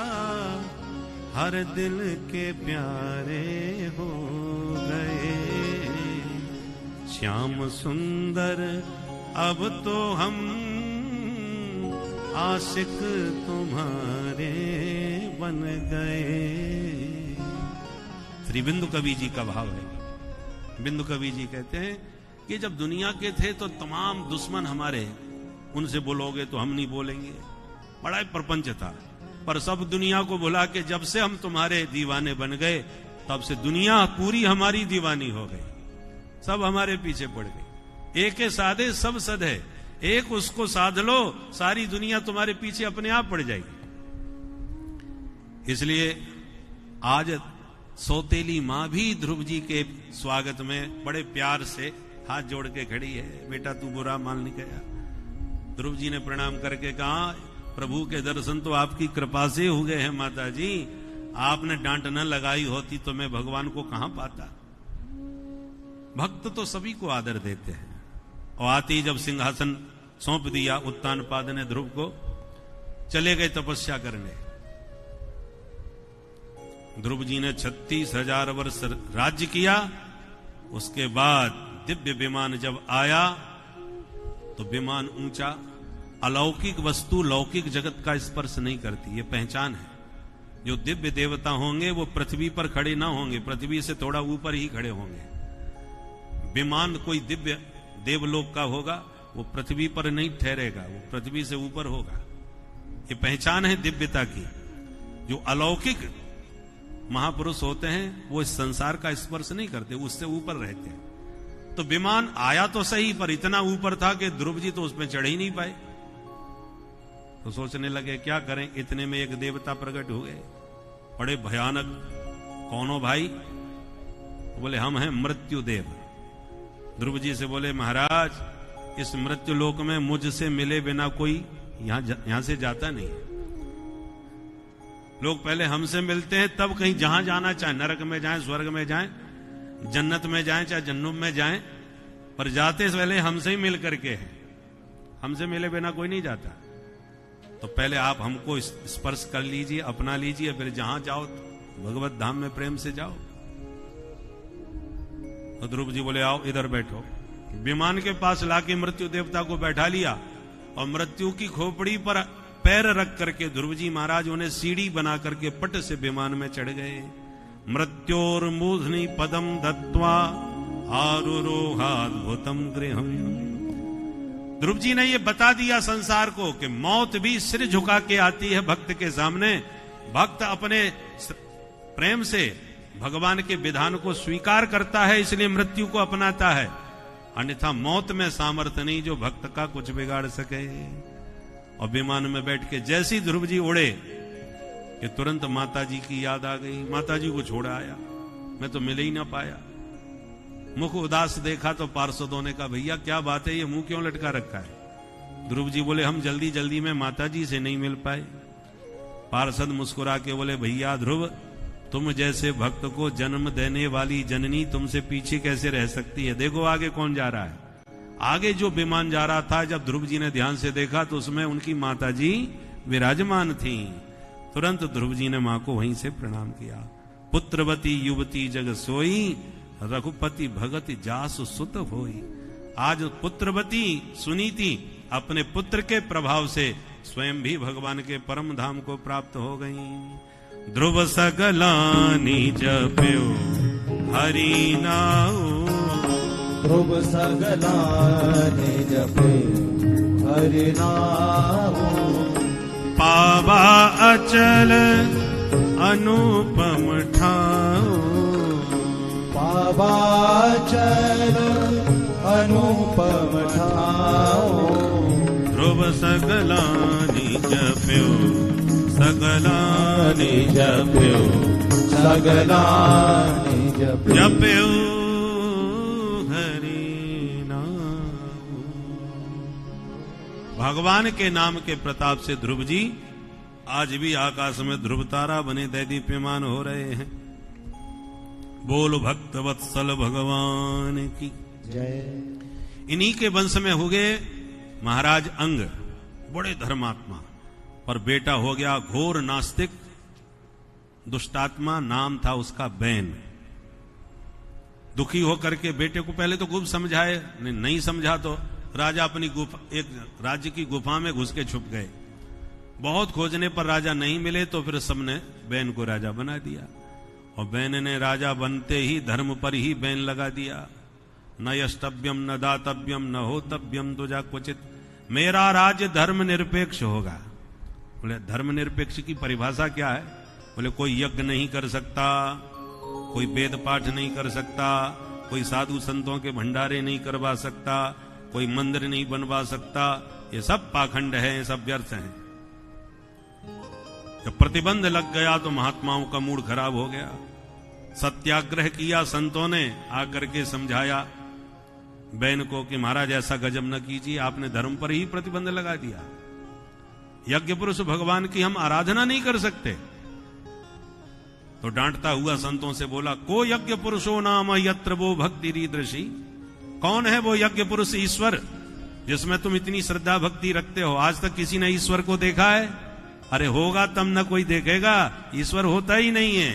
हर दिल के प्यारे हो गए। श्याम सुंदर अब तो हम आशिक तुम्हारे बन गए। श्री बिंदु कवि जी का भाव है। बिंदु कवि जी कहते हैं कि जब दुनिया के थे तो तमाम दुश्मन हमारे, उनसे बोलोगे तो हम नहीं बोलेंगे, बड़ा ही प्रपंच था। पर सब दुनिया को भुला के जब से हम तुम्हारे दीवाने बन गए, तब से दुनिया पूरी हमारी दीवानी हो गई, सब हमारे पीछे पड़ गई। एक साधे सब सद है, एक उसको साध लो, सारी दुनिया तुम्हारे पीछे अपने आप पड़ जाएगी। इसलिए आज सौतेली मां भी ध्रुव जी के स्वागत में बड़े प्यार से हाथ जोड़ के खड़ी है। बेटा तू बुरा मान नहीं गया। ध्रुव जी ने प्रणाम करके कहा प्रभु के दर्शन तो आपकी कृपा से हो गए हैं माता जी, आपने डांट न लगाई होती तो मैं भगवान को कहां पाता। भक्त तो सभी को आदर देते हैं। और आती जब सिंहासन सौंप दिया उत्तानपाद ने ध्रुव को, चले गए तपस्या करने। ध्रुव जी ने 36,000 वर्ष राज्य किया। उसके बाद दिव्य विमान जब आया तो विमान ऊंचा, अलौकिक वस्तु लौकिक जगत का स्पर्श नहीं करती, ये पहचान है। जो दिव्य देवता होंगे वो पृथ्वी पर खड़े ना होंगे, पृथ्वी से थोड़ा ऊपर ही खड़े होंगे। विमान कोई दिव्य देवलोक का होगा, वो पृथ्वी पर नहीं ठहरेगा, वो पृथ्वी से ऊपर होगा। ये पहचान है दिव्यता की। जो अलौकिक महापुरुष होते हैं वो इस संसार का स्पर्श नहीं करते, उससे ऊपर रहते हैं। तो विमान आया तो सही, पर इतना ऊपर था कि ध्रुव जी तो उसमें चढ़ ही नहीं पाए। तो सोचने लगे क्या करें, इतने में एक देवता प्रकट हो गए, बड़े भयानक। कौनो भाई? बोले हम हैं मृत्युदेव। ध्रुव जी से बोले महाराज इस मृत्यु लोक में मुझसे मिले बिना कोई यहां से जाता नहीं। लोग पहले हमसे मिलते हैं तब कहीं जहां जाना, चाहे नरक में जाएं, स्वर्ग में जाएं, जन्नत में जाएं, चाहे जन्नुम में जाएं, पर जाते पहले हमसे ही मिल करके है। हमसे मिले बिना कोई नहीं जाता। तो पहले आप हमको स्पर्श कर लीजिए, अपना लीजिए, फिर जहां जाओ भगवत धाम में प्रेम से जाओ। तो ध्रुव जी बोले आओ इधर बैठो। विमान के पास लाके मृत्यु देवता को बैठा लिया और मृत्यु की खोपड़ी पर पैर रख करके ध्रुव जी महाराज उन्हें सीढ़ी बना करके पट से विमान में चढ़ गए। मृत्योर्मूर्ध्नि पदम दत्वा आरुरोहाद्भुतम गृहम। ध्रुव जी ने ये बता दिया संसार को कि मौत भी सिर झुका के आती है भक्त के सामने। भक्त अपने प्रेम से भगवान के विधान को स्वीकार करता है, इसलिए मृत्यु को अपनाता है, अन्यथा मौत में सामर्थ्य नहीं जो भक्त का कुछ बिगाड़ सके। और विमान में बैठ के जैसी ध्रुव जी उड़े कि तुरंत माता जी की याद आ गई। माता जी को छोड़ा आया, मैं तो मिल ही ना पाया। मुख उदास देखा तो पार्षदों ने कहा भैया क्या बात है, ये मुंह क्यों लटका रखा है? ध्रुव जी बोले हम जल्दी जल्दी में माता जी से नहीं मिल पाए। पार्षद मुस्कुरा के बोले भैया ध्रुव, तुम जैसे भक्त को जन्म देने वाली जननी तुमसे पीछे कैसे रह सकती है? देखो आगे कौन जा रहा है। आगे जो विमान जा रहा था, जब ध्रुव जी ने ध्यान से देखा तो उसमें उनकी माता जी विराजमान थी। तुरंत ध्रुव जी ने मां को वहीं से प्रणाम किया। पुत्रवती युवती जग सोई, रघुपति भगत जासु सुत होई। आज पुत्रवती सुनीति अपने पुत्र के प्रभाव से स्वयं भी भगवान के परम धाम को प्राप्त हो गई। ध्रुव सगलानी जप्यो हरि नाउ,
ध्रुव सगलानी जप्यो हरि नाउ।
पावा अचल अनुपम ठाउ,
पावा अचल अनुपम ठाउ।
ध्रुव सगलानी जप्यो, सगलानी जप्यो,
सगलानी
जप्यो हरि नाम। भगवान के नाम के प्रताप से ध्रुव जी आज भी आकाश में ध्रुव तारा बने दैदीप्यमान हो रहे हैं। बोल भक्त वत्सल भगवान की
जय।
इन्हीं के वंश में हो गए महाराज अंग, बड़े धर्मात्मा, पर बेटा हो गया घोर नास्तिक दुष्टात्मा, नाम था उसका बैन। दुखी होकर के बेटे को पहले तो खूब समझाए, नहीं समझा तो राजा अपनी गुफा, एक राज्य की गुफा में घुस के छुप गए। बहुत खोजने पर राजा नहीं मिले तो फिर सबने बैन को राजा बना दिया। और बैन ने राजा बनते ही धर्म पर ही बैन लगा दिया। न यष्टव्यम न दातव्यम न होतव्यम तुझा क्वचित, मेरा राज्य धर्म निरपेक्ष होगा। बोले धर्म निरपेक्ष की परिभाषा क्या है? बोले कोई यज्ञ नहीं कर सकता, कोई वेद पाठ नहीं कर सकता, कोई साधु संतों के भंडारे नहीं करवा सकता, कोई मंदिर नहीं बनवा सकता। ये सब पाखंड है, ये सब व्यर्थ है। जब प्रतिबंध लग गया तो महात्माओं का मूड खराब हो गया। सत्याग्रह किया संतों ने, आकर के समझाया बैन को कि महाराज ऐसा गजब न कीजिए, आपने धर्म पर ही प्रतिबंध लगा दिया। यज्ञ पुरुष भगवान की हम आराधना नहीं कर सकते। तो डांटता हुआ संतों से बोला को यज्ञ पुरुषो नाम यत्र वो भक्ति रीदृशी। कौन है वो यज्ञ पुरुष ईश्वर जिसमें तुम इतनी श्रद्धा भक्ति रखते हो? आज तक किसी ने ईश्वर को देखा है? अरे होगा तब न कोई देखेगा, ईश्वर होता ही नहीं है।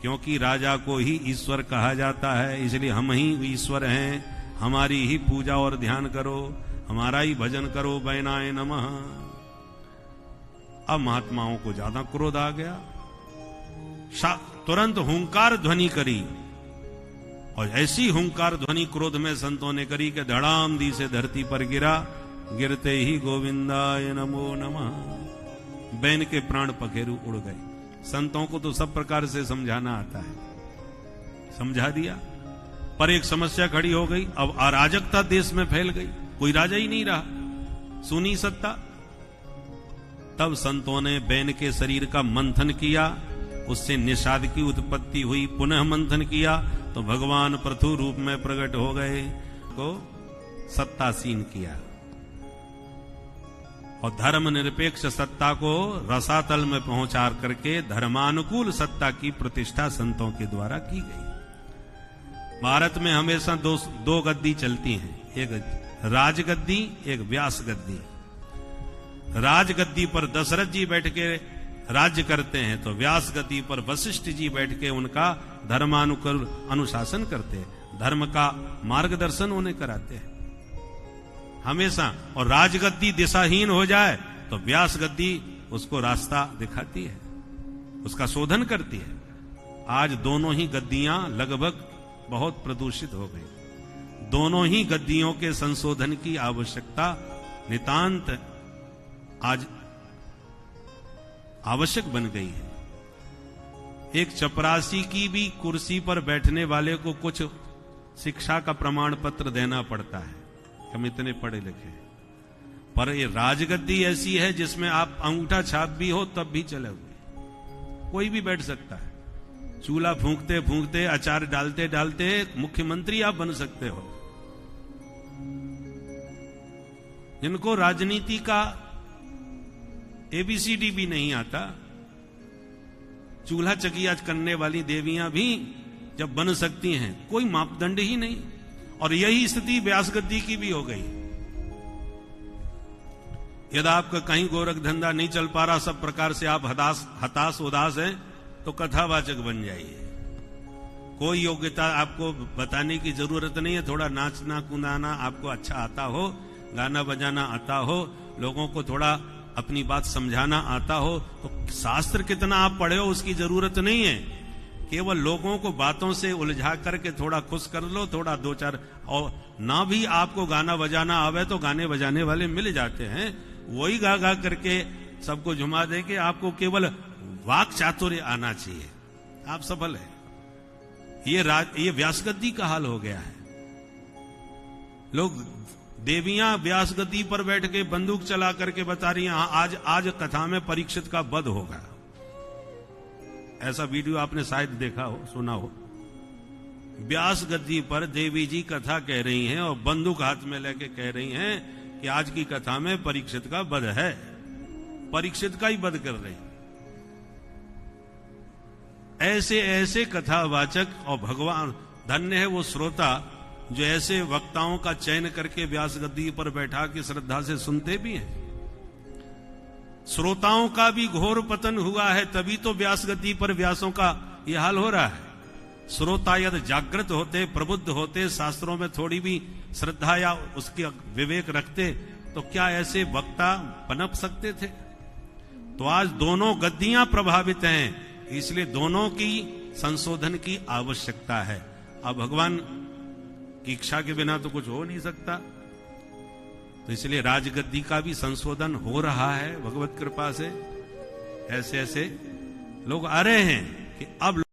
क्योंकि राजा को ही ईश्वर कहा जाता है, इसलिए हम ही ईश्वर हैं। हमारी ही पूजा और ध्यान करो, हमारा ही भजन करो, बैनाय नमः। अब महात्माओं को ज्यादा क्रोध आ गया। तुरंत हुंकार ध्वनि करी, और ऐसी हुंकार ध्वनि क्रोध में संतों ने करी कि धड़ाम दी से धरती पर गिरा। गिरते ही गोविंदाय नमो नमः। बैन के प्राण पखेरु उड़ गए। संतों को तो सब प्रकार से समझाना आता है, समझा दिया, पर एक समस्या खड़ी हो गई। अब अराजकता देश में फैल गई, कोई राजा ही नहीं रहा, सुनी सत्ता। तब संतों ने बैन के शरीर का मंथन किया, उससे निषाद की उत्पत्ति हुई। पुनः मंथन किया तो भगवान पृथु रूप में प्रकट हो गए, को सत्तासीन किया और धर्म निरपेक्ष सत्ता को रसातल में पहुंचा करके धर्मानुकूल सत्ता की प्रतिष्ठा संतों के द्वारा की गई। भारत में हमेशा दो गद्दी चलती हैं, एक राजगद्दी, एक व्यास गद्दी। राजगद्दी पर दशरथ जी बैठ के राज्य करते हैं तो व्यास गद्दी पर वशिष्ठ जी बैठ के उनका धर्मानुकूल अनुशासन करते हैं, धर्म का मार्गदर्शन उन्हें कराते हैं हमेशा। और राजगद्दी दिशाहीन हो जाए तो व्यास गद्दी उसको रास्ता दिखाती है, उसका शोधन करती है। आज दोनों ही गद्दियां लगभग बहुत प्रदूषित हो गई। दोनों ही गद्दियों के संशोधन की आवश्यकता नितांत आज आवश्यक बन गई है। एक चपरासी की भी कुर्सी पर बैठने वाले को कुछ शिक्षा का प्रमाण पत्र देना पड़ता है, हम इतने पढ़े लिखे हैं। पर ये राजगद्दी ऐसी है जिसमें आप अंगूठा छाप भी हो तब भी चले हुए, कोई भी बैठ सकता है। चूल्हा फूंकते फूंकते, अचार डालते डालते मुख्यमंत्री आप बन सकते हो। जिनको राजनीति का एबीसीडी भी नहीं आता, चूल्हा चकिया करने वाली देवियां भी जब बन सकती हैं, कोई मापदंड ही नहीं। और यही स्थिति व्यास गद्दी की भी हो गई। यदि आपका कहीं गोरख धंधा नहीं चल पा रहा, सब प्रकार से आप हताश उदास हैं, तो कथावाचक बन जाइए। कोई योग्यता आपको बताने की जरूरत नहीं है। थोड़ा नाचना कुदाना आपको अच्छा आता हो, गाना बजाना आता हो, लोगों को थोड़ा अपनी बात समझाना आता हो, तो शास्त्र कितना आप पढ़े हो उसकी जरूरत नहीं है। केवल लोगों को बातों से उलझा करके थोड़ा खुश कर लो, थोड़ा दो चार, और ना भी आपको गाना बजाना आवे तो गाने बजाने वाले मिल जाते हैं, वही गा गा करके सबको झुमा दे के आपको केवल वाक चातुर्य आना चाहिए, आप सफल है। ये व्यासगद्दी का हाल हो गया है। लोग देवियां व्यासगद्दी पर बैठ के बंदूक चला करके बता रही हैं आज कथा में परीक्षित का वध होगा। ऐसा वीडियो आपने शायद देखा हो, सुना हो। व्यासगद्दी पर देवी जी कथा कह रही हैं और बंदूक हाथ में लेके कह रही हैं कि आज की कथा में परीक्षित का वध है। परीक्षित का ही वध कर रही। ऐसे ऐसे कथावाचक, और भगवान धन्य है वो श्रोता जो ऐसे वक्ताओं का चयन करके व्यास गद्दी पर बैठा के श्रद्धा से सुनते भी हैं। श्रोताओं का भी घोर पतन हुआ है, तभी तो व्यास गद्दी पर व्यासों का यह हाल हो रहा है। श्रोता यदि जागृत होते, प्रबुद्ध होते, शास्त्रों में थोड़ी भी श्रद्धा या उसके विवेक रखते, तो क्या ऐसे वक्ता पनप सकते थे? तो आज दोनों गद्दियां प्रभावित हैं, इसलिए दोनों की संशोधन की आवश्यकता है। अब भगवान की इच्छा के बिना तो कुछ हो नहीं सकता, तो इसलिए राजगद्दी का भी संशोधन हो रहा है भगवत कृपा से। ऐसे ऐसे लोग आ रहे हैं कि अब